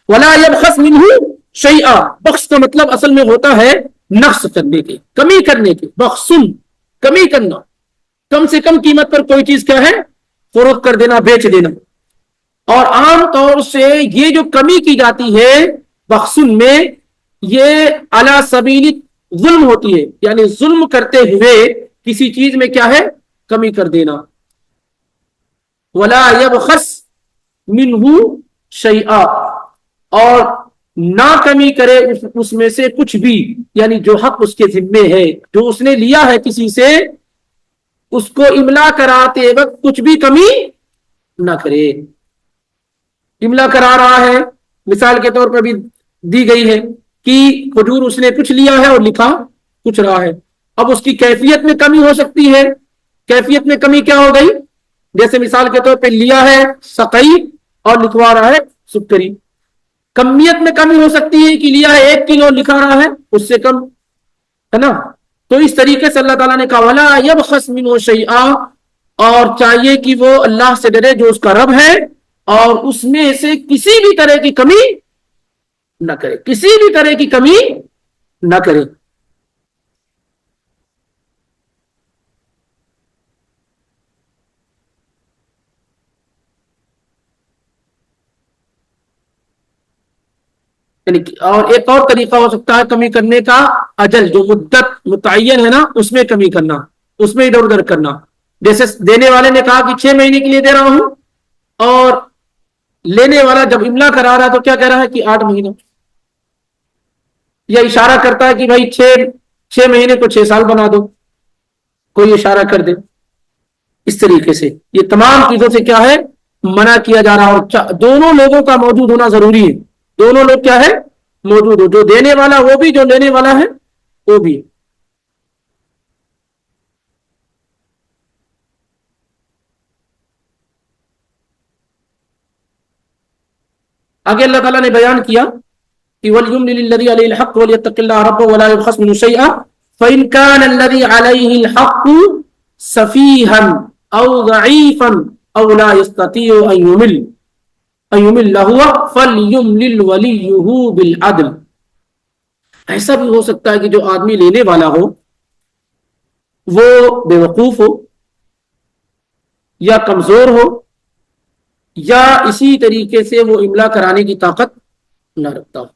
وَلَا يَبْخَسْ مِنْهُ شَيْئًا، بخش کا مطلب اصل میں ہوتا ہے نقص کرنے کے، کمی کرنے کے. بخسن، کمی کرنا، کم سے کم قیمت پر کوئی چیز کیا ہے؟ فروخت کر دینا، بیچ دینا. اور عام طور سے یہ جو کمی کی جاتی ہے بخسن میں، یہ علی سبیل ظلم ہوتی ہے، یعنی ظلم کرتے ہوئے کسی چیز میں کیا ہے؟ کمی کر دینا. وَلَا يَبْخَسْ مِنْهُ شَيْئًا، اور نہ کمی کرے اس میں سے کچھ بھی، یعنی جو حق اس کے ذمے ہے، جو اس نے لیا ہے کسی سے، اس کو املا کراتے وقت کچھ بھی کمی نہ کرے. املا کرا رہا ہے، مثال کے طور پر بھی دی گئی ہے کہ حضور اس نے کچھ لیا ہے اور لکھا کچھ رہا ہے. اب اس کی کیفیت میں کمی ہو سکتی ہے. کیفیت میں کمی کیا ہو گئی؟ جیسے مثال کے طور پہ لیا ہے سقئی اور لکھوا رہا ہے سکری. کمیت میں کمی ہو سکتی ہے کہ لیا ہے 1 کلو لکھا رہا ہے اس سے کم ہے نا. تو اس طریقے سے اللہ تعالیٰ نے کہا وَلَا يَبْخَسْ مِنْهُ شَيْئًا، اور چاہیے کہ وہ اللہ سے ڈرے جو اس کا رب ہے اور اس میں سے کسی بھی طرح کی کمی نہ کرے، کسی بھی طرح کی کمی نہ کرے. اور ایک اور طریقہ ہو سکتا ہے کمی کرنے کا، اجل جو مدت متعین ہے نا اس میں کمی کرنا، اس میں ادھر ادھر کرنا. جیسے دینے والے نے کہا کہ 6 مہینے کے لیے دے رہا ہوں، اور لینے والا جب املا کرا رہا ہے تو کیا کہہ رہا ہے کہ 8 مہینے، یا اشارہ کرتا ہے کہ بھائی 6 مہینے کو 6 سال بنا دو، کوئی اشارہ کر دے. اس طریقے سے یہ تمام چیزوں سے کیا ہے منع کیا جا رہا ہے. اور دونوں لوگوں کا موجود ہونا ضروری ہے. دونوں لوگ کیا ہے موجود ہو، جو دینے والا وہ بھی، جو لینے والا ہے وہ بھی. آگے اللہ تعالیٰ نے بیان کیا کہ وَلْيُمْلِلِ الَّذِي عَلَيْهِ الْحَقُّ وَلْيَتَّقِ اللَّهَ رَبَّهُ وَلَا يَبْخَسْ مِنْهُ شَيْئًا فَإِنْ كَانَ الَّذِي عَلَيْهِ الْحَقُّ سَفِيهًا أَوْ ضَعِيفًا أَوْ لَا يَسْتَطِيعُ أَن يُمِلَّ هُوَ فَلْيُمْلِلْ وَلِيُّهُ بِالْعَدْلِ. ایسا بھی ہو سکتا ہے کہ جو آدمی لینے والا ہو وہ بے وقوف ہو یا کمزور ہو یا اسی طریقے سے وہ املا کرانے کی طاقت نہ رکھتا ہو.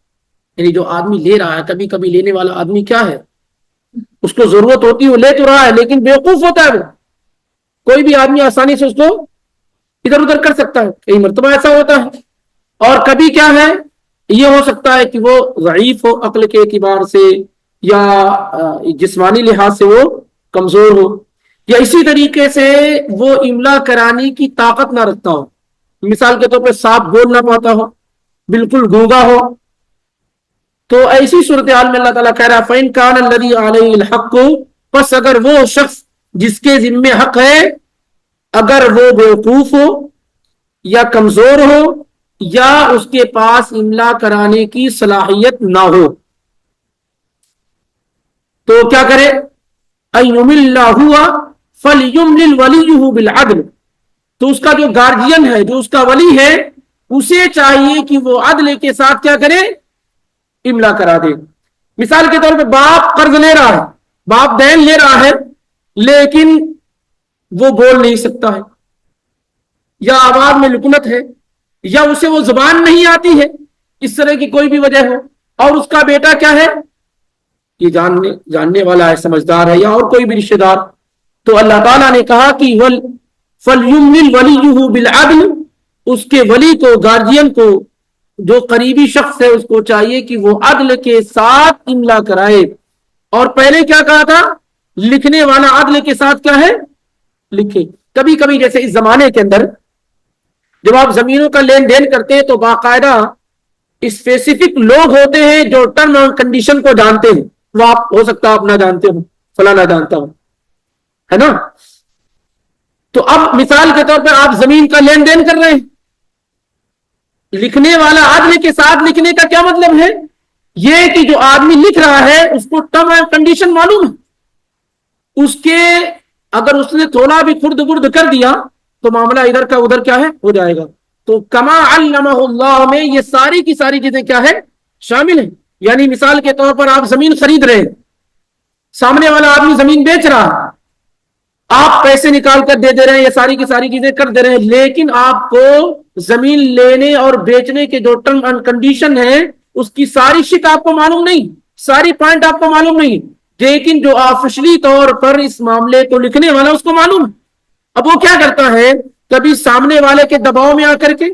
یعنی جو آدمی لے رہا ہے، کبھی کبھی لینے والا آدمی کیا ہے اس کو ضرورت ہوتی ہے، وہ لے تو رہا ہے لیکن بیوقوف ہوتا ہے. وہ کوئی بھی آدمی آسانی سے اس کو ادھر ادھر کر سکتا ہے، کئی مرتبہ ایسا ہوتا ہے. اور کبھی کیا ہے یہ ہو سکتا ہے کہ وہ ضعیف ہو عقل کے اعتبار سے یا جسمانی لحاظ سے وہ کمزور ہو، یا اسی طریقے سے وہ املا کرانے کی طاقت نہ رکھتا ہو. مثال کے طور پہ صاف بول نہ پاتا ہو، بالکل گونگا ہو. تو ایسی صورتحال میں اللہ تعالیٰ کہہ رہا ہے فَإِنْ كَانَ الَّذِي عَلَيْهِ الْحَقُّ، پس اگر وہ شخص جس کے ذمے حق ہے اگر وہ بیوقوف ہو یا کمزور ہو یا اس کے پاس املا کرانے کی صلاحیت نہ ہو، تو کیا کرے أَن يُمِلَّ هُوَ فَلْيُمْلِلْ وَلِيُّهُ بِالْعَدْلِ. تو اس کا جو گارجین ہے، جو اس کا ولی ہے، اسے چاہیے کہ وہ عدل کے ساتھ کیا کرے املا کرا دے. مثال کے طور پہ باپ قرض لے رہا ہے، باپ دین لے رہا ہے لیکن وہ بول نہیں سکتا ہے، یا آواز میں لکنت ہے، یا اسے وہ زبان نہیں آتی ہے، اس طرح کی کوئی بھی وجہ ہو، اور اس کا بیٹا کیا ہے یہ جاننے والا ہے، سمجھدار ہے، یا اور کوئی بھی رشتہ دار. تو اللہ تعالیٰ نے کہا کہ فَلْيُمْلِلْ وَلِيُّهُ بِالْعَدْلِ، اس کے ولی کو، گارجین کو، جو قریبی شخص ہے اس کو چاہیے کہ وہ عدل کے ساتھ املا کرائے. اور پہلے کیا کہا تھا لکھنے والا عدل کے ساتھ کیا ہے لکھے. کبھی کبھی جیسے اس زمانے کے اندر جب آپ زمینوں کا لین دین کرتے ہیں تو باقاعدہ اسپیسیفک لوگ ہوتے ہیں جو ٹرم اور کنڈیشن کو جانتے ہیں. وہ آپ ہو سکتا آپ نہ جانتے ہو، فلانا جانتا ہوں، ہے نا. تو اب مثال کے طور پہ آپ زمین کا لین دین کر رہے ہیں، لکھنے والا عدل کے ساتھ لکھنے کا کیا مطلب ہے یہ کہ جو آدمی لکھ رہا ہے اس کو ٹرم اینڈ کنڈیشن معلوم ہے. اس کے اگر اس نے تھوڑا بھی خرد برد کر دیا تو معاملہ ادھر کا ادھر کیا ہے ہو جائے گا. تو کما علمہ اللہ میں یہ ساری کی ساری چیزیں کیا ہے شامل ہیں. یعنی مثال کے طور پر آپ زمین خرید رہے ہیں، سامنے والا آدمی زمین بیچ رہا ہے، آپ پیسے نکال کر دے رہے ہیں، یہ ساری کی ساری چیزیں کر دے رہے ہیں، لیکن آپ کو زمین لینے اور بیچنے کے جو ٹرم اینڈ کنڈیشن ہے اس کی ساری شک آپ کو معلوم نہیں، ساری پوائنٹ آپ کو معلوم نہیں، لیکن جو آفیشلی طور پر اس معاملے کو لکھنے والا اس کو معلوم ہے. اب وہ کیا کرتا ہے کبھی سامنے والے کے دباؤ میں آ کر کے،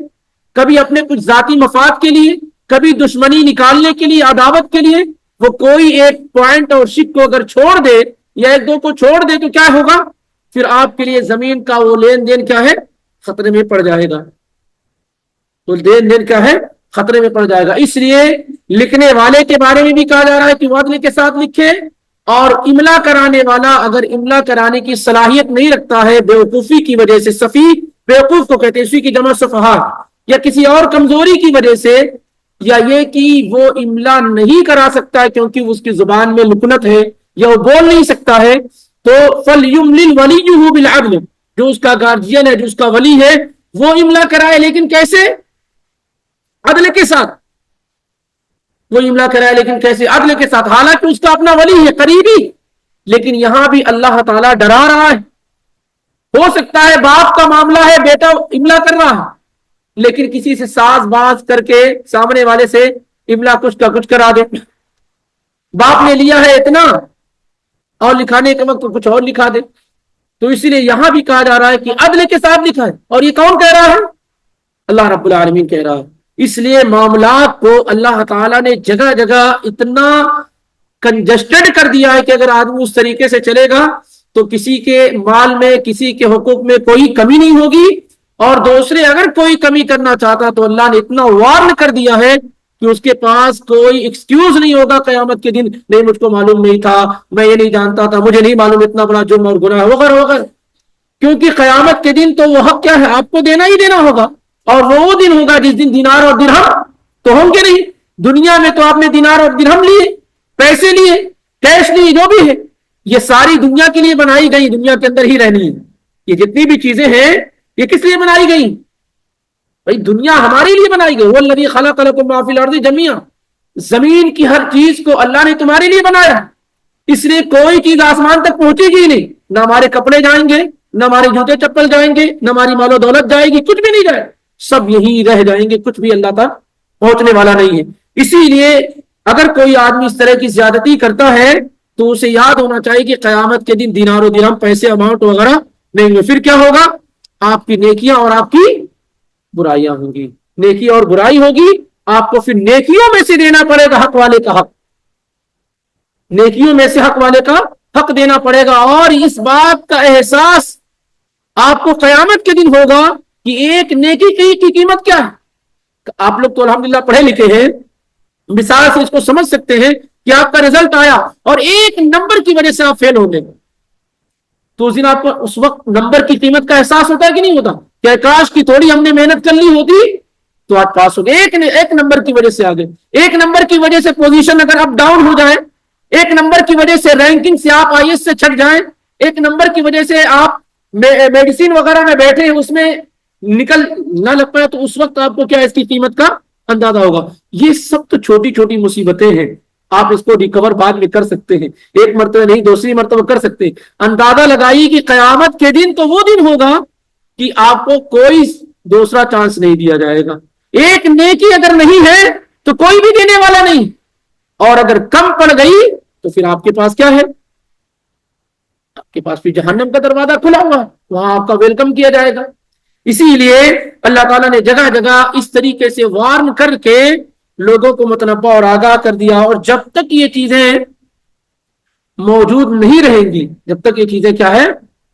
کبھی اپنے کچھ ذاتی مفاد کے لیے، کبھی دشمنی نکالنے کے لیے، عداوت کے لیے، وہ کوئی ایک پوائنٹ اور شک کو اگر چھوڑ دے یا ایک دو کو چھوڑ دے تو کیا ہوگا پھر آپ کے لیے زمین کا وہ لین دین کیا ہے خطرے میں پڑ جائے گا. تو لین دین کیا ہے خطرے میں پڑ جائے گا. اس لیے لکھنے والے کے بارے میں بھی کہا جا رہا ہے کہ وہ عدل کے ساتھ لکھے، اور املا کرانے والا اگر املا کرانے کی صلاحیت نہیں رکھتا ہے بیوقوفی کی وجہ سے، سفیہ بیوقوف کو کہتے ہیں، اسی کی جمع سفہا، یا کسی اور کمزوری کی وجہ سے یا یہ کہ وہ املا نہیں کرا سکتا ہے کیونکہ اس کی زبان میں لکنت ہے یا وہ بول نہیں سکتا ہے، تو فَلْيُمْلِلْ وَلِيُّهُ بِالْعَدْلِ، جو اس کا گارجین ہے، جو اس کا ولی ہے، وہ املا کرائے، لیکن کیسے؟ عدل کے ساتھ. وہ املا کرائے لیکن کیسے؟ عدل کے ساتھ، حالانکہ اس کا اپنا ولی ہے، قریبی. لیکن یہاں بھی اللہ تعالیٰ ڈرا رہا ہے. ہو سکتا ہے باپ کا معاملہ ہے، بیٹا املا کر رہا ہے، لیکن کسی سے ساز باز کر کے سامنے والے سے املا کچھ کا کچھ کرا دے. باپ نے لیا ہے اتنا اور لکھانے کے وقت کچھ اور لکھا دے. تو اسی لیے یہاں بھی کہا جا رہا ہے کہ عدل کے ساتھ لکھا ہے. اور یہ کون کہہ رہا ہے؟ اللہ رب العالمین کہہ رہا ہے. اس لیے معاملات کو اللہ تعالیٰ نے جگہ جگہ اتنا کنجسٹڈ کر دیا ہے کہ اگر آدمی اس طریقے سے چلے گا تو کسی کے مال میں، کسی کے حقوق میں کوئی کمی نہیں ہوگی. اور دوسرے اگر کوئی کمی کرنا چاہتا تو اللہ نے اتنا وارن کر دیا ہے کہ اس کے پاس کوئی ایکسکیوز نہیں ہوگا قیامت کے دن. نہیں، مجھ کو معلوم نہیں تھا، میں یہ نہیں جانتا تھا، مجھے نہیں معلوم اتنا بڑا جرم اور گناہ وغیرہ وغیرہ. کیونکہ قیامت کے دن تو وہ حق کیا ہے، آپ کو دینا ہی دینا ہوگا. اور وہ دن ہوگا جس دن دینار اور درہم تو ہوں گے نہیں. دنیا میں تو آپ نے دینار اور درہم لیے، پیسے لیے، کیش لیے، جو بھی ہے، یہ ساری دنیا کے لیے بنائی گئی، دنیا کے اندر ہی رہنی ہے. یہ جتنی بھی چیزیں ہیں یہ کس لیے بنائی گئی؟ بھائی دنیا ہمارے لیے بنائی گئی. وَالَّذِي خَلَقَ لَكُم مَا فِي الْأَرْضِ جَمِيعًا، زمین کی ہر چیز کو اللہ نے تمہارے لیے بنایا. اس لیے کوئی چیز آسمان تک پہنچے گی نہیں. نہ ہمارے کپڑے جائیں گے، نہ ہمارے جوتے چپل جائیں گے، نہ ہماری مال و دولت جائے گی، کچھ بھی نہیں جائے. سب یہی رہ جائیں گے، کچھ بھی اللہ تک پہنچنے والا نہیں ہے. اسی لیے اگر کوئی آدمی اس طرح کی زیادتی کرتا ہے تو اسے یاد ہونا چاہیے کہ قیامت کے دن دینار و درہم، پیسے، اماؤنٹ وغیرہ نہیں ہوئے. پھر کیا ہوگا؟ آپ کی نیکیاں اور آپ کی برائیاں ہوں گی. نیکی اور برائی ہوگی. آپ کو پھر نیکیوں میں سے دینا پڑے گا حق والے کا حق، نیکیوں میں سے حق والے کا حق دینا پڑے گا. اور اس بات کا احساس آپ کو قیامت کے دن ہوگا کہ ایک نیکی کی قیمت کیا ہے. آپ لوگ تو الحمدللہ پڑھے لکھے ہیں، مثال سے اس کو سمجھ سکتے ہیں کہ آپ کا رزلٹ آیا اور ایک نمبر کی وجہ سے آپ فیل ہو گئے، تو اس دن آپ کو اس وقت نمبر کی قیمت کا احساس ہوتا ہے کہ نہیں ہوتا؟ کہ کاش کی تھوڑی ہم نے محنت کر لی ہوتی تو آپ پاس ہو گئے. ایک نمبر کی وجہ سے آ گئے. ایک نمبر کی وجہ سے پوزیشن اگر اپ ڈاؤن ہو جائے، ایک نمبر کی وجہ سے رینکنگ سے آپ آئی ایس سے چھٹ جائیں، ایک نمبر کی وجہ سے آپ میڈیسین وغیرہ میں بیٹھے اس میں نکل نہ لگ پائے، تو اس وقت آپ کو کیا اس کی قیمت کا اندازہ ہوگا. یہ سب تو چھوٹی چھوٹی مصیبتیں ہیں، آپ اس کو ریکور بعد میں کر سکتے ہیں، ایک مرتبہ نہیں دوسری مرتبہ کر سکتے ہیں. اندازہ لگائیے کہ قیامت کے دن تو وہ دن ہوگا کہ آپ کو کوئی دوسرا چانس نہیں دیا جائے گا. ایک نیکی اگر نہیں ہے تو کوئی بھی دینے والا نہیں، اور اگر کم پڑ گئی تو پھر آپ کے پاس کیا ہے؟ آپ کے پاس پھر جہنم کا دروازہ کھلا ہوا، وہاں آپ کا ویلکم کیا جائے گا. اسی لیے اللہ تعالیٰ نے جگہ جگہ اس طریقے سے وارن کر کے لوگوں کو متنبہ اور آگاہ کر دیا. اور جب تک یہ چیزیں موجود نہیں رہیں گی، جب تک یہ چیزیں کیا ہے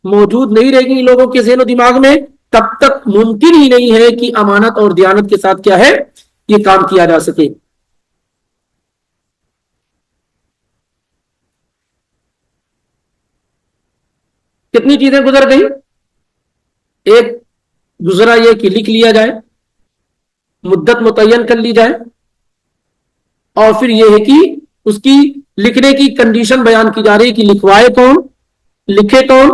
موجود نہیں رہیں گی لوگوں کے ذہن و دماغ میں، تب تک ممکن ہی نہیں ہے کہ امانت اور دیانت کے ساتھ کیا ہے یہ کام کیا جا سکے. کتنی چیزیں گزر گئی. ایک گزرا یہ کہ لکھ لیا جائے، مدت متعین کر لی جائے، اور پھر یہ ہے کہ اس کی لکھنے کی کنڈیشن بیان کی جا رہی کہ لکھوائے کون، لکھے کون،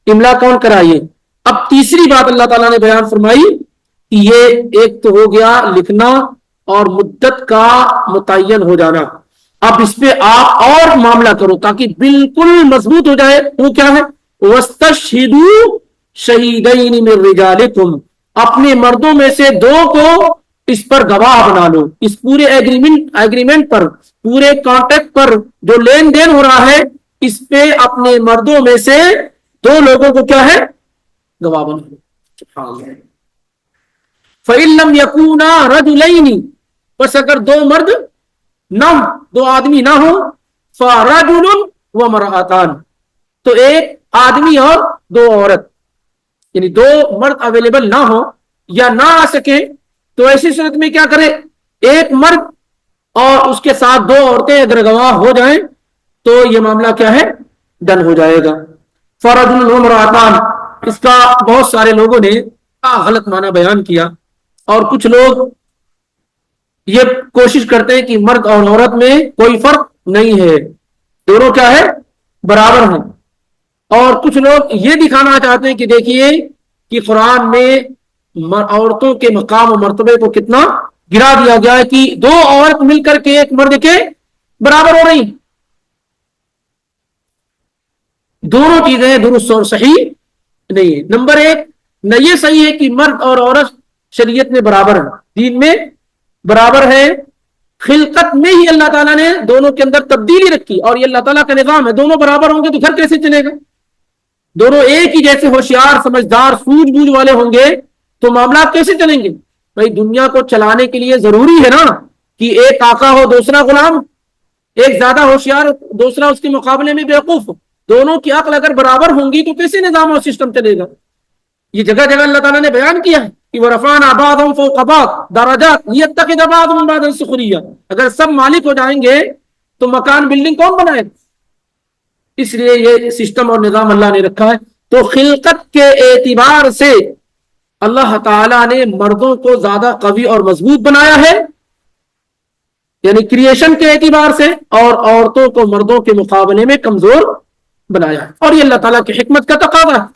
املا کون کرائیے. اب تیسری بات اللہ تعالیٰ نے بیان فرمائی کہ یہ ایک تو ہو گیا لکھنا اور مدت کا متعین ہو جانا. اب اس پہ آپ اور معاملہ کرو تاکہ بالکل مضبوط ہو جائے. وہ کیا ہے؟ وَاسْتَشْهِدُوا شَهِيدَيْنِ مِن رِجَالِكُمْ، اپنے مردوں میں سے دو کو اس پر گواہ بنا لو. اس پورے ایگریمنٹ پر، پورے کانٹیکٹ پر جو لین دین ہو رہا ہے، اس پہ اپنے مردوں میں سے دو لوگوں کو کیا ہے گواہ بنا لو. فَإِن لَّمْ يَكُونَا رَجُلَيْنِ، بس اگر دو مرد نہ ہو، دو آدمی نہ ہو، فَرَجُلٌ وَامْرَأَتَانِ، تو ایک آدمی اور دو عورت، یعنی دو مرد اویلیبل نہ ہو یا نہ آ سکے تو ایسی صورت میں کیا کرے؟ ایک مرد اور اس کے ساتھ دو عورتیں اگر گواہ ہو جائیں تو یہ معاملہ کیا ہے ڈن ہو جائے گا. فَرَجُلٌ وَامْرَأَتَانِ، اس کا بہت سارے لوگوں نے غلط معنی بیان کیا، اور کچھ لوگ یہ کوشش کرتے ہیں کہ مرد اور عورت میں کوئی فرق نہیں ہے، دونوں کیا ہے، برابر ہیں. اور کچھ لوگ یہ دکھانا چاہتے ہیں کہ دیکھیے کہ قرآن میں عورتوں کے مقام و مرتبے کو کتنا گرا دیا گیا ہے کہ دو عورت مل کر کے ایک مرد کے برابر ہو رہی. دونوں چیزیں درست اور صحیح نہیں ہے. نمبر ایک، نہ یہ صحیح ہے کہ مرد اور عورت شریعت میں برابر ہیں، دین میں برابر ہے. خلقت میں ہی اللہ تعالیٰ نے دونوں کے اندر تبدیلی رکھی، اور یہ اللہ تعالیٰ کا نظام ہے. دونوں برابر ہوں گے تو گھر کیسے چلے گا؟ دونوں ایک ہی جیسے ہوشیار، سمجھدار، سوجھ بوجھ والے ہوں گے تو معاملات کیسے چلیں گے؟ بھائی دنیا کو چلانے کے لیے ضروری ہے نا کہ ایک آقا ہو دوسرا غلام، ایک زیادہ ہوشیار دوسرا اس کے مقابلے میں بیوقوف ہو. دونوں کی عقل اگر برابر ہوں گی تو کیسے نظام اور سسٹم چلے گا؟ یہ جگہ جگہ اللہ تعالیٰ نے بیان کیا ہے کہ وَرَفَعْنَا بَعْضَهُمْ فَوْقَ بَعْضٍ دَرَجَاتٍ لِيَتَّخِذَ بَعْضُهُم بَعْضًا سُخْرِيًّا. اگر سب مالک ہو جائیں گے تو مکان بلڈنگ کون بنائے؟ اس لیے یہ سسٹم اور نظام اللہ نے رکھا ہے. تو خلقت کے اعتبار سے اللہ تعالیٰ نے مردوں کو زیادہ قوی اور مضبوط بنایا ہے، یعنی کریشن کے اعتبار سے، اور عورتوں کو مردوں کے مقابلے میں کمزور بنایا ہے. اور یہ اللہ تعالیٰ کی حکمت کا تقاضا ہے.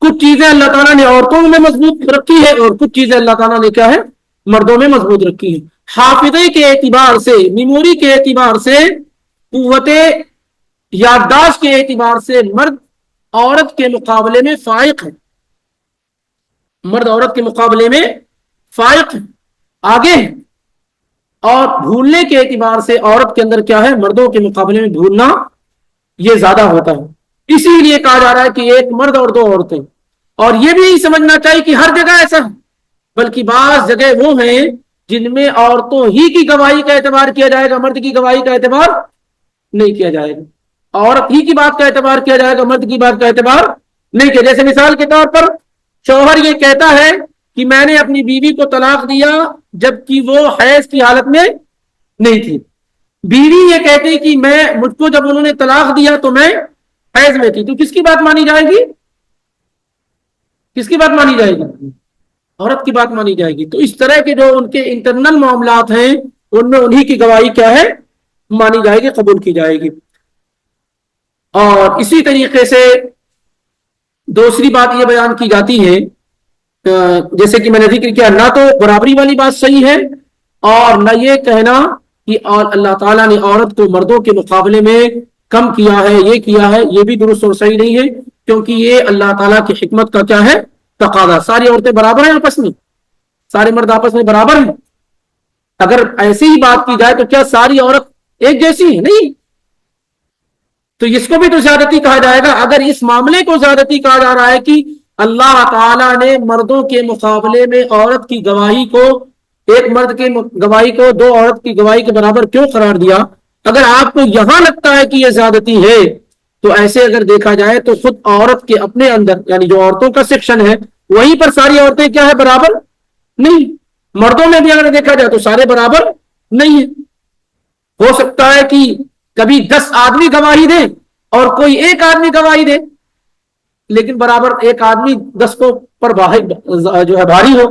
کچھ چیزیں اللہ تعالیٰ نے عورتوں میں مضبوط رکھی ہے اور کچھ چیزیں اللہ تعالیٰ نے کیا ہے، مردوں میں مضبوط رکھی ہے. حافظے کے اعتبار سے، میموری کے اعتبار سے، قوت یادداشت کے اعتبار سے مرد عورت کے مقابلے میں فائق ہے. مرد عورت کے مقابلے میں فائق ہے، آگے ہے. اور بھولنے کے اعتبار سے عورت کے اندر کیا ہے، مردوں کے مقابلے میں بھولنا یہ زیادہ ہوتا ہے. اسی لیے کہا جا رہا ہے کہ ایک مرد اور دو عورتیں. اور یہ بھی سمجھنا چاہیے کہ ہر جگہ ایسا ہے، بلکہ بعض جگہ وہ ہیں جن میں عورتوں ہی کی گواہی کا اعتبار کیا جائے گا، مرد کی گواہی کا اعتبار نہیں کیا جائے گا. عورت ہی کی بات کا اعتبار کیا جائے گا، مرد کی بات کا اعتبار نہیں کیا. جیسے مثال کے طور پر شوہر یہ کہتا ہے کہ میں نے اپنی بیوی کو طلاق دیا جبکہ وہ حیض کی حالت میں نہیں تھی. بیوی یہ کہتی کہ مجھ کو جب انہوں نے طلاق دیا تو میں حیض میں تھی. تو کس کی بات مانی جائے گی؟ کس کی بات مانی جائے گی؟ عورت کی بات مانی جائے گی. تو اس طرح کے جو ان کے انٹرنل معاملات ہیں ان میں انہی کی گواہی کیا ہے، مانی جائے گی، قبول کی جائے گی. اور اسی طریقے سے دوسری بات یہ بیان کی جاتی ہے، جیسے کہ میں نے ذکر کیا، نہ تو برابری والی بات صحیح ہے اور نہ یہ کہنا کہ اللہ تعالیٰ نے عورت کو مردوں کے مقابلے میں کم کیا ہے، یہ کیا ہے، یہ بھی درست اور صحیح نہیں ہے، کیونکہ یہ اللہ تعالیٰ کی حکمت کا کیا ہے، تقاضا. ساری عورتیں برابر ہیں آپس میں، سارے مرد آپس میں برابر ہیں. اگر ایسی ہی بات کی جائے تو کیا ساری عورت ایک جیسی ہے؟ نہیں. تو اس کو بھی تو زیادتی کہا جائے گا. اگر اس معاملے کو زیادتی کہا جا رہا ہے کہ اللہ تعالیٰ نے مردوں کے مقابلے میں عورت کی گواہی کو، ایک مرد کی گواہی کو دو عورت کی گواہی کے برابر کیوں قرار دیا، اگر آپ کو یہاں لگتا ہے کہ یہ زیادتی ہے تو ایسے اگر دیکھا جائے تو خود عورت کے اپنے اندر، یعنی جو عورتوں کا سیکشن ہے وہیں پر ساری عورتیں کیا ہے، برابر نہیں. مردوں میں بھی اگر دیکھا جائے تو سارے برابر نہیں ہے. ہو سکتا ہے کہ کبھی 10 آدمی گواہی دیں اور کوئی ایک آدمی گواہی دے، لیکن برابر ایک آدمی 10 کو پر جو ہے بھاری ہو.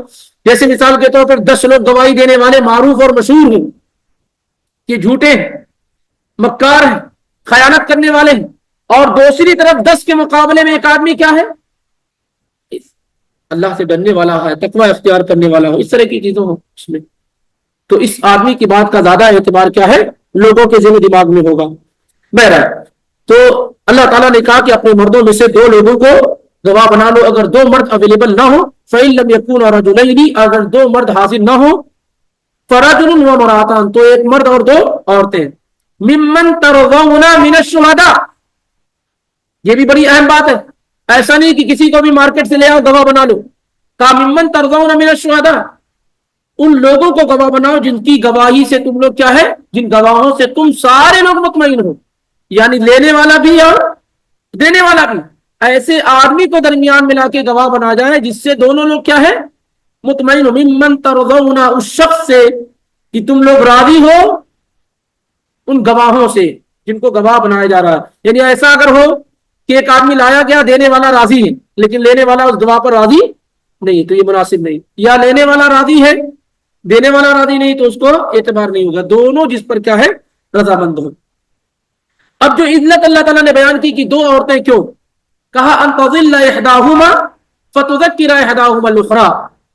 جیسے مثال کے طور پر 10 لوگ گواہی دینے والے معروف اور مشہور ہوں کہ جھوٹے ہیں، مکار ہیں، خیانت کرنے والے ہیں، اور دوسری طرف 10 کے مقابلے میں ایک آدمی کیا ہے، اللہ سے ڈرنے والا ہے، تقوی اختیار کرنے والا ہو، اس طرح کی چیزوں ہو اس میں، تو اس آدمی کی بات کا زیادہ اعتبار کیا ہے، لوگوں کے ذہن دماغ میں ہوگا. بہرحال تو اللہ تعالیٰ نے کہا کہ اپنے مردوں میں سے 2 لوگوں کو گواہ بنا لو. اگر 2 مرد اویلیبل نہ ہو، فَإِن لَمْ يَكُونَا رَجُلَيْنِ، اگر 2 مرد حاضر نہ ہو، فَرَجُلٌ وَامْرَأَتَانِ، تو ایک مرد اور 2 عورتیں. مِمَّن تَرْضَوْنَ مِنَ الشُّهَدَاءِ، یہ بھی بڑی اہم بات ہے. ایسا نہیں کہ کسی کو بھی مارکیٹ سے لے آؤ گواہ بنا لو. کہا مِمَّن تَرْضَوْنَ مِنَ الشُّهَدَاءِ، ان لوگوں کو گواہ بناؤ جن کی گواہی سے تم لوگ کیا ہے، جن گواہوں سے تم سارے لوگ مطمئن ہو، یعنی لینے والا بھی اور دینے والا بھی. ایسے آدمی کو درمیان ملا کے گواہ بنا جائے جس سے دونوں لوگ کیا ہے، مطمئن ہو. ممن ترضون، اس شخص سے کہ تم لوگ راضی ہو ان گواہوں سے جن کو گواہ بنایا جا رہا ہے. یعنی ایسا اگر ہو کہ ایک آدمی لایا گیا، دینے والا راضی ہے لیکن لینے والا اس گواہ پر راضی نہیں، تو یہ مناسب نہیں. یا لینے والا راضی ہے دینے والا راضی نہیں تو اس کو اعتبار نہیں ہوگا. دونوں جس پر کیا ہے رضامند ہو. اب جو عزت اللہ تعالیٰ نے بیان کی کہ دو عورتیں کیوں, کہا ان تضل احداہما فتذکر احداہما الاخری,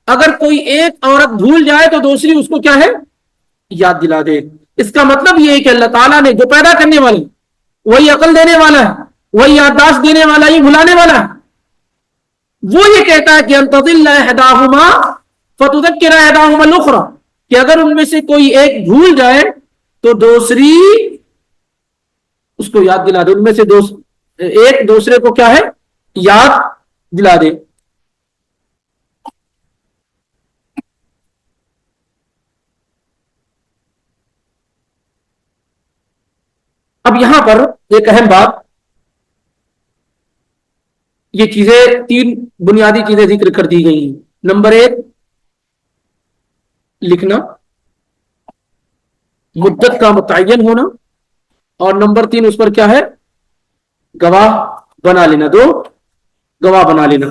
اگر کوئی ایک عورت بھول جائے تو دوسری اس کو کیا ہے یاد دلا دے. اس کا مطلب یہ ہے کہ اللہ تعالیٰ نے جو پیدا کرنے والے وہی عقل دینے والا ہے, وہی یادداشت دینے والا, ہی بھلانے والا ہے. وہ یہ کہتا ہے کہ ان تضل احداہما فتذکر احداہما الاخری, کہ اگر ان میں سے کوئی ایک بھول جائے تو دوسری اس کو یاد دلا دے, ان میں سے ایک دوسرے کو کیا ہے یاد دلا دے. اب یہاں پر ایک اہم بات, یہ چیزیں تین بنیادی چیزیں ذکر کر دی گئی ہیں. نمبر ایک لکھنا, مدت کا متعین ہونا, اور نمبر تین اس پر کیا ہے گواہ بنا لینا, دو گواہ بنا لینا.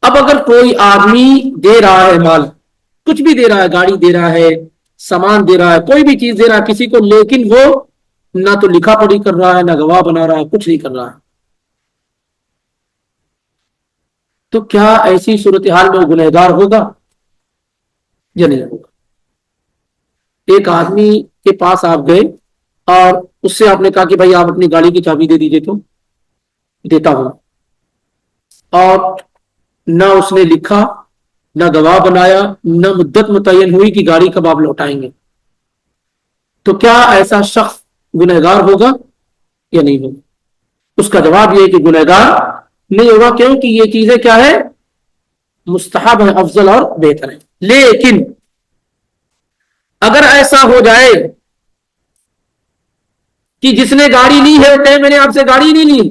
اب اگر کوئی آدمی دے رہا ہے مال, کچھ بھی دے رہا ہے, گاڑی دے رہا ہے, سامان دے رہا ہے, کوئی بھی چیز دے رہا ہے کسی کو, لیکن وہ نہ تو لکھا پڑھی کر رہا ہے, نہ گواہ بنا رہا ہے, کچھ نہیں کر رہا ہے, تو کیا ایسی صورتحال میں وہ گنہگار ہوگا یا نہیں ہوگا؟ ایک آدمی کے پاس آپ گئے اور اس سے آپ نے کہا کہ بھائی آپ اپنی گاڑی کی چابی دے دیجئے, تو دیتا ہوں, اور نہ اس نے لکھا, نہ گواہ بنایا, نہ مدت متعین ہوئی کہ گاڑی کب آپ لوٹائیں گے, تو کیا ایسا شخص گنہگار ہوگا یا نہیں ہوگا؟ اس کا جواب یہ ہے کہ گنہگار نہیں ہوگا, کیونکہ یہ چیزیں کیا ہے مستحب ہے, افضل اور بہتر ہے. لیکن اگر ایسا ہو جائے کہ جس نے گاڑی لی ہے وہ کہے میں نے آپ سے گاڑی نہیں لی,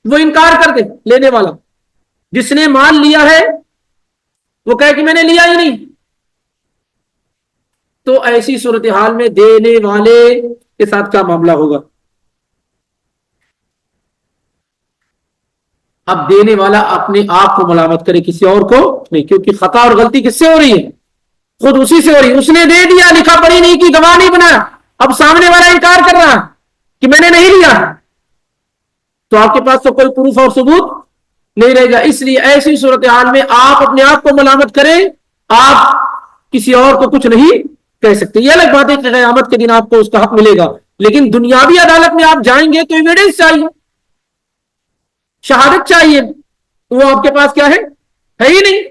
وہ انکار کر دے لینے والا, جس نے مال لیا ہے وہ کہے کہ میں نے لیا ہی نہیں, تو ایسی صورتحال میں دینے والے کے ساتھ کیا معاملہ ہوگا؟ اب دینے والا اپنے آپ کو ملامت کرے, کسی اور کو نہیں, کیونکہ خطا اور غلطی کس سے ہو رہی ہے؟ خود اسی سے ہو رہی ہے. اس نے دے دیا, لکھا پڑھی نہیں کی, گواہ نہیں بنا, اب سامنے والا انکار کر رہا کہ میں نے نہیں لیا, تو آپ کے پاس تو کوئی پروف اور ثبوت نہیں رہے گا. اس لیے ایسی صورتحال میں آپ اپنے آپ کو ملامت کریں, آپ کسی اور کو کچھ نہیں کہہ سکتے. یہ الگ بات ہے کہ قیامت کے دن آپ کو اس کا حق ملے گا, لیکن دنیاوی عدالت میں آپ جائیں گے تو ایویڈنس چاہیے, شہادت چاہیے, وہ آپ کے پاس کیا ہے ہی نہیں.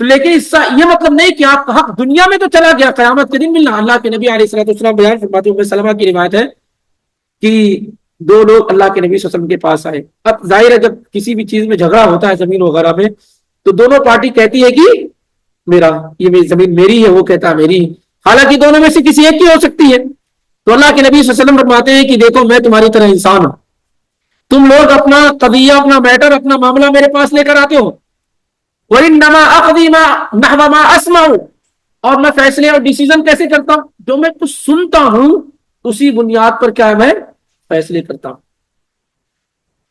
لیکن اس کا یہ مطلب نہیں کہ آپ کا حق دنیا میں تو چلا گیا, قیامت کے دن ملنا. اللہ کے نبی علیہ الصلوۃ والسلام بیان فرماتے ہیں, سلمہ کی روایت ہے کہ دو لوگ اللہ کے نبی صلی اللہ علیہ وسلم کے پاس آئے. اب ظاہر ہے جب کسی بھی چیز میں جھگڑا ہوتا ہے زمین وغیرہ میں, تو دونوں پارٹی کہتی ہے کہ میرا, یہ زمین میری ہے, وہ کہتا ہے میری, حالانکہ دونوں میں سے کسی ایک کی ہو سکتی ہے. تو اللہ کے نبی صلی اللہ علیہ وسلم فرماتے ہیں کہ دیکھو میں تمہاری طرح انسان ہوں, تم لوگ اپنا قضیہ, اپنا میٹر, اپنا معاملہ میرے پاس لے کر آتے ہو, وَإِنَّمَا أَقْضِي نَحْوَ مَا أَسْمَعُ, اور میں فیصلے اور ڈیسیژن کیسے کرتا ہوں؟ جو میں کچھ سنتا ہوں اسی بنیاد پر کیا ہے میں فیصلے کرتا ہوں.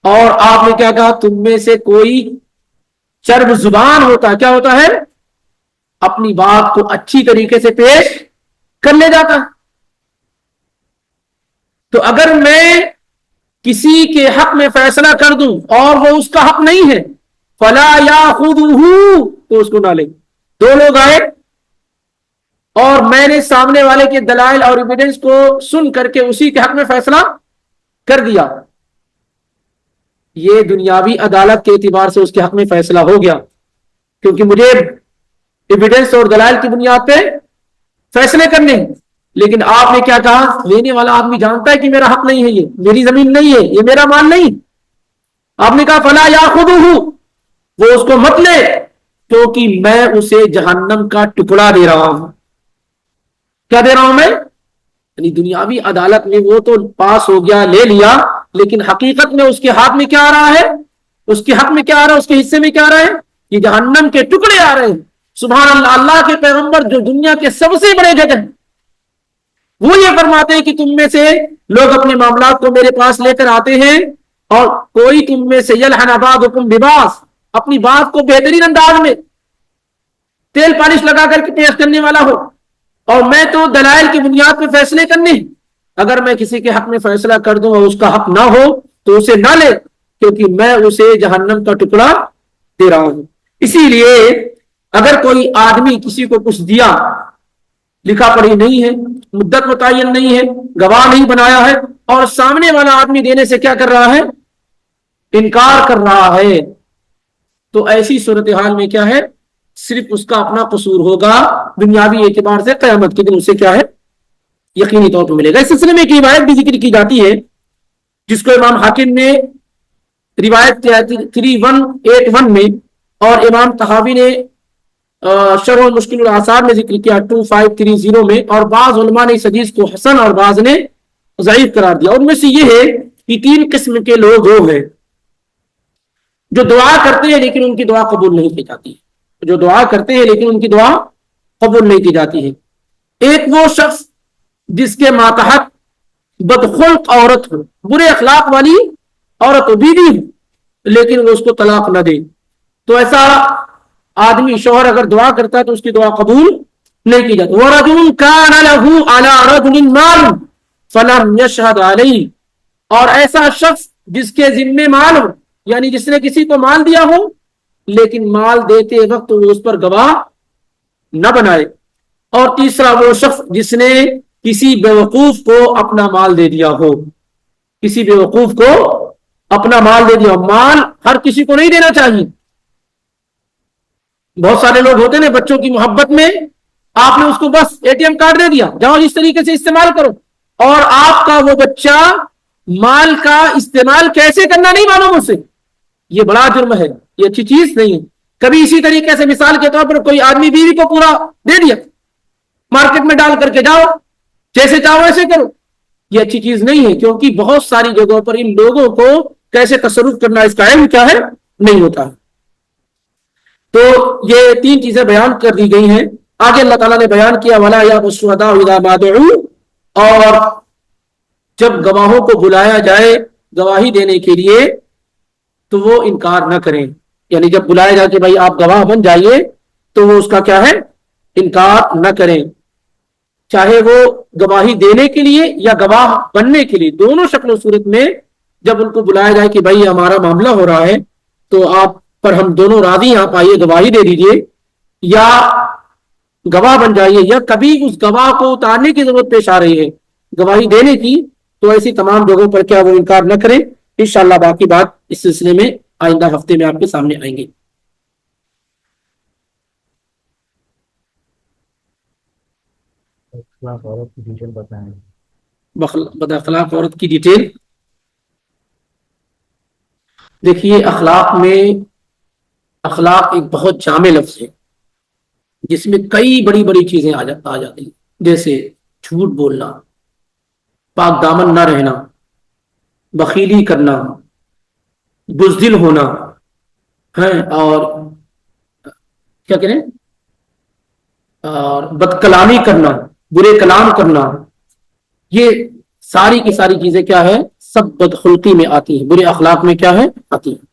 اور آپ نے کیا کہا, تم میں سے کوئی چرب زبان ہوتا ہے, کیا ہوتا ہے, اپنی بات کو اچھی طریقے سے پیش کر لے جاتا. تو اگر میں کسی کے حق میں فیصلہ کر دوں اور وہ اس کا حق نہیں ہے, فلا یاخذہ, تو اس کو نہ لے. دو لوگ آئے اور میں نے سامنے والے کے دلائل اور ایویڈنس کو سن کر کے اسی کے حق میں فیصلہ کر دیا, یہ دنیاوی عدالت کے اعتبار سے اس کے حق میں فیصلہ ہو گیا, کیونکہ مجھے ایویڈنس اور دلائل کی بنیاد پہ فیصلے کرنے. لیکن آپ نے کیا کہا, لینے والا آدمی جانتا ہے کہ میرا حق نہیں ہے, یہ میری زمین نہیں ہے, یہ میرا مال نہیں. آپ نے کہا فلا یاخذہ, وہ اس کو مت لے, کیونکہ میں اسے جہنم کا ٹکڑا دے رہا ہوں. کیا دے رہا ہوں میں؟ یعنی دنیاوی عدالت میں وہ تو پاس ہو گیا, لے لیا, لیکن حقیقت میں اس کے ہاتھ میں کیا آ رہا ہے, اس کے حق میں کیا آ رہا ہے, اس کے حصے میں کیا آ رہا ہے, یہ جہنم کے ٹکڑے آ رہے ہیں. سبحان اللہ. اللہ کے پیغمبر جو دنیا کے سب سے بڑے جج ہیں, وہ یہ فرماتے ہیں کہ تم میں سے لوگ اپنے معاملات کو میرے پاس لے کر آتے ہیں, اور کوئی تم میں سے یلحن بعضکم ببعض, اپنی بات کو بہترین انداز میں تیل پالش لگا کر کے پیش کرنے والا ہو، اور میں تو دلائل کی بنیاد پہ فیصلے کرنے ہیں. اگر میں کسی کے حق میں فیصلہ کر دوں اور اس کا حق نہ ہو تو اسے نہ لے، کیونکہ میں اسے جہنم کا ٹکڑا دے رہا ہوں. اسی لیے اگر کوئی آدمی کسی کو کچھ دیا، لکھا پڑھی نہیں ہے، مدت متعین نہیں ہے، گواہ نہیں بنایا ہے، اور سامنے والا آدمی دینے سے کیا کر رہا ہے؟ انکار کر رہا ہے، تو ایسی صورتحال میں کیا ہے؟ صرف اس کا اپنا قصور ہوگا. دنیاوی اعتبار سے قیامت کے دن اسے کیا ہے؟ یقینی طور پر ملے گا. اس سلسلے میں ایک روایت بھی ذکر کی جاتی ہے جس کو امام حاکم نے روایت 3181 میں، اور امام طحاوی نے شرح مشکل الاثار میں ذکر کیا 2530 میں، اور بعض علماء نے اس حدیث کو حسن اور بعض نے ضعیف قرار دیا. ان میں سے یہ ہے کہ 3 قسم کے لوگ وہ ہیں جو دعا کرتے ہیں لیکن ان کی دعا قبول نہیں کی جاتی ہے. جو دعا کرتے ہیں لیکن ان کی دعا قبول نہیں کی جاتی ہے. ایک وہ شخص جس کے ماتحت بدخلق عورت ہو، برے اخلاق والی عورت ہو، بیوی ہو، لیکن وہ اس کو طلاق نہ دے، تو ایسا آدمی شوہر اگر دعا کرتا ہے تو اس کی دعا قبول نہیں کی جاتی. وَرَجُلٌ كَانَ لَهُ عَلَى رَجُلٍ مَالٌ فَلَمْ يَشْهَدْ عَلَيْهِ، اور ایسا شخص جس کے ذمے مال ہو، یعنی جس نے کسی کو مال دیا ہو لیکن مال دیتے وقت وہ اس پر گواہ نہ بنائے. اور تیسرا وہ شخص جس نے کسی بیوقوف کو اپنا مال دے دیا ہو، کسی بیوقوف کو اپنا مال دے دیا ہو. مال ہر کسی کو نہیں دینا چاہیے. بہت سارے لوگ ہوتے ہیں بچوں کی محبت میں آپ نے اس کو بس اے ٹی ایم کارڈ دے دیا، جاؤ اس طریقے سے استعمال کرو، اور آپ کا وہ بچہ مال کا استعمال کیسے کرنا نہیں معلوم اسے. یہ بڑا جرم ہے، یہ اچھی چیز نہیں ہے. کبھی اسی طریقے سے مثال کے طور پر کوئی آدمی بیوی کو پورا دے دیا، مارکیٹ میں ڈال کر کے جاؤ جیسے چاہو ایسے کرو، یہ اچھی چیز نہیں ہے، کیونکہ بہت ساری جگہوں پر ان لوگوں کو کیسے تصرف کرنا اس کا علم کیا ہے؟ نہیں ہوتا. تو یہ 3 چیزیں بیان کر دی گئی ہیں. آگے اللہ تعالیٰ نے بیان کیا وَلَا يَأْبَ الشُّهَدَاءُ إِذَا مَا دُعُوا، اور جب گواہوں کو بلایا جائے گواہی دینے کے لیے تو وہ انکار نہ کریں. یعنی جب بلایا جائے کہ بھائی آپ گواہ بن جائیے تو وہ اس کا کیا ہے؟ انکار نہ کریں، چاہے وہ گواہی دینے کے لیے یا گواہ بننے کے لیے، دونوں شکل و صورت میں جب ان کو بلایا جائے کہ بھائی ہمارا معاملہ ہو رہا ہے تو آپ پر ہم دونوں راضی ہیں، آپ آئیے گواہی دے دیجئے یا گواہ بن جائیے، یا کبھی اس گواہ کو اتارنے کی ضرورت پیش آ رہی ہے گواہی دینے کی، تو ایسی تمام جگہوں پر کیا وہ انکار نہ کریں. انشاءاللہ باقی بات اس سلسلے میں آئندہ ہفتے میں آپ کے سامنے آئیں گے. بد اخلاق عورت کی ڈیٹیل دیکھیے. اخلاق میں اخلاق ایک بہت جامع لفظ ہے جس میں کئی بڑی بڑی چیزیں آ جاتی ہیں، جیسے جھوٹ بولنا، پاک دامن نہ رہنا، بخیلی کرنا، بزدل ہونا ہے، اور کیا کہیں، اور بد کلامی کرنا، برے کلام کرنا. یہ ساری کی ساری چیزیں کیا ہے؟ سب بدخلقی میں آتی ہیں، برے اخلاق میں کیا ہے؟ آتی ہیں.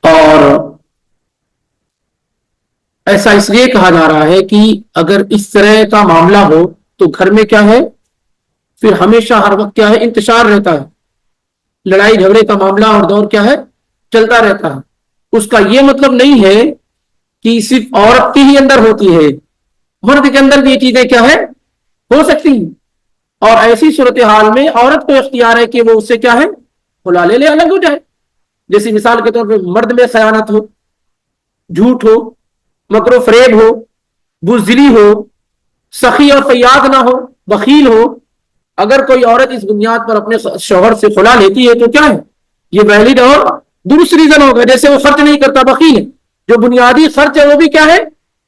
اور ایسا اس لیے کہا جا رہا ہے کہ اگر اس طرح کا معاملہ ہو تو گھر میں کیا ہے؟ پھر ہمیشہ ہر وقت کیا ہے؟ انتشار رہتا ہے، لڑائی جھگڑے کا معاملہ اور دور کیا ہے؟ چلتا رہتا ہے. اس کا یہ مطلب نہیں ہے کہ صرف عورت کی ہی اندر ہوتی ہے، مرد کے اندر بھی یہ چیزیں کیا ہے؟ ہو سکتی ہیں. اور ایسی صورتحال میں عورت کو اختیار ہے کہ وہ اس سے کیا ہے؟ کھلا لے الگ ہو جائے. جیسے مثال کے طور پر مرد میں خیانت ہو، جھوٹ ہو، مکر و فریب ہو، بزدلی ہو، سخی اور فیاض نہ ہو، بخیل ہو، اگر کوئی عورت اس بنیاد پر اپنے شوہر سے خلا لیتی ہے تو کیا ہے؟ یہ ویلڈ اور درست ریزن ہوگا. جیسے وہ خرچ نہیں کرتا، بخیل ہے، جو بنیادی خرچ ہے وہ بھی کیا ہے؟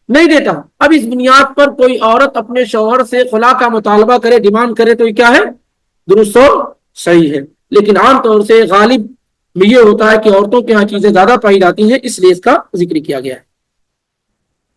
نہیں دیتا. اب اس بنیاد پر کوئی عورت اپنے شوہر سے خلا کا مطالبہ کرے، ڈیمانڈ کرے، تو یہ کیا ہے؟ درست اور صحیح ہے. لیکن عام طور سے غالب میں یہ ہوتا ہے کہ عورتوں کے ہاں چیزیں زیادہ پائی جاتی ہیں، اس لیے اس کا ذکر کیا گیا ہے.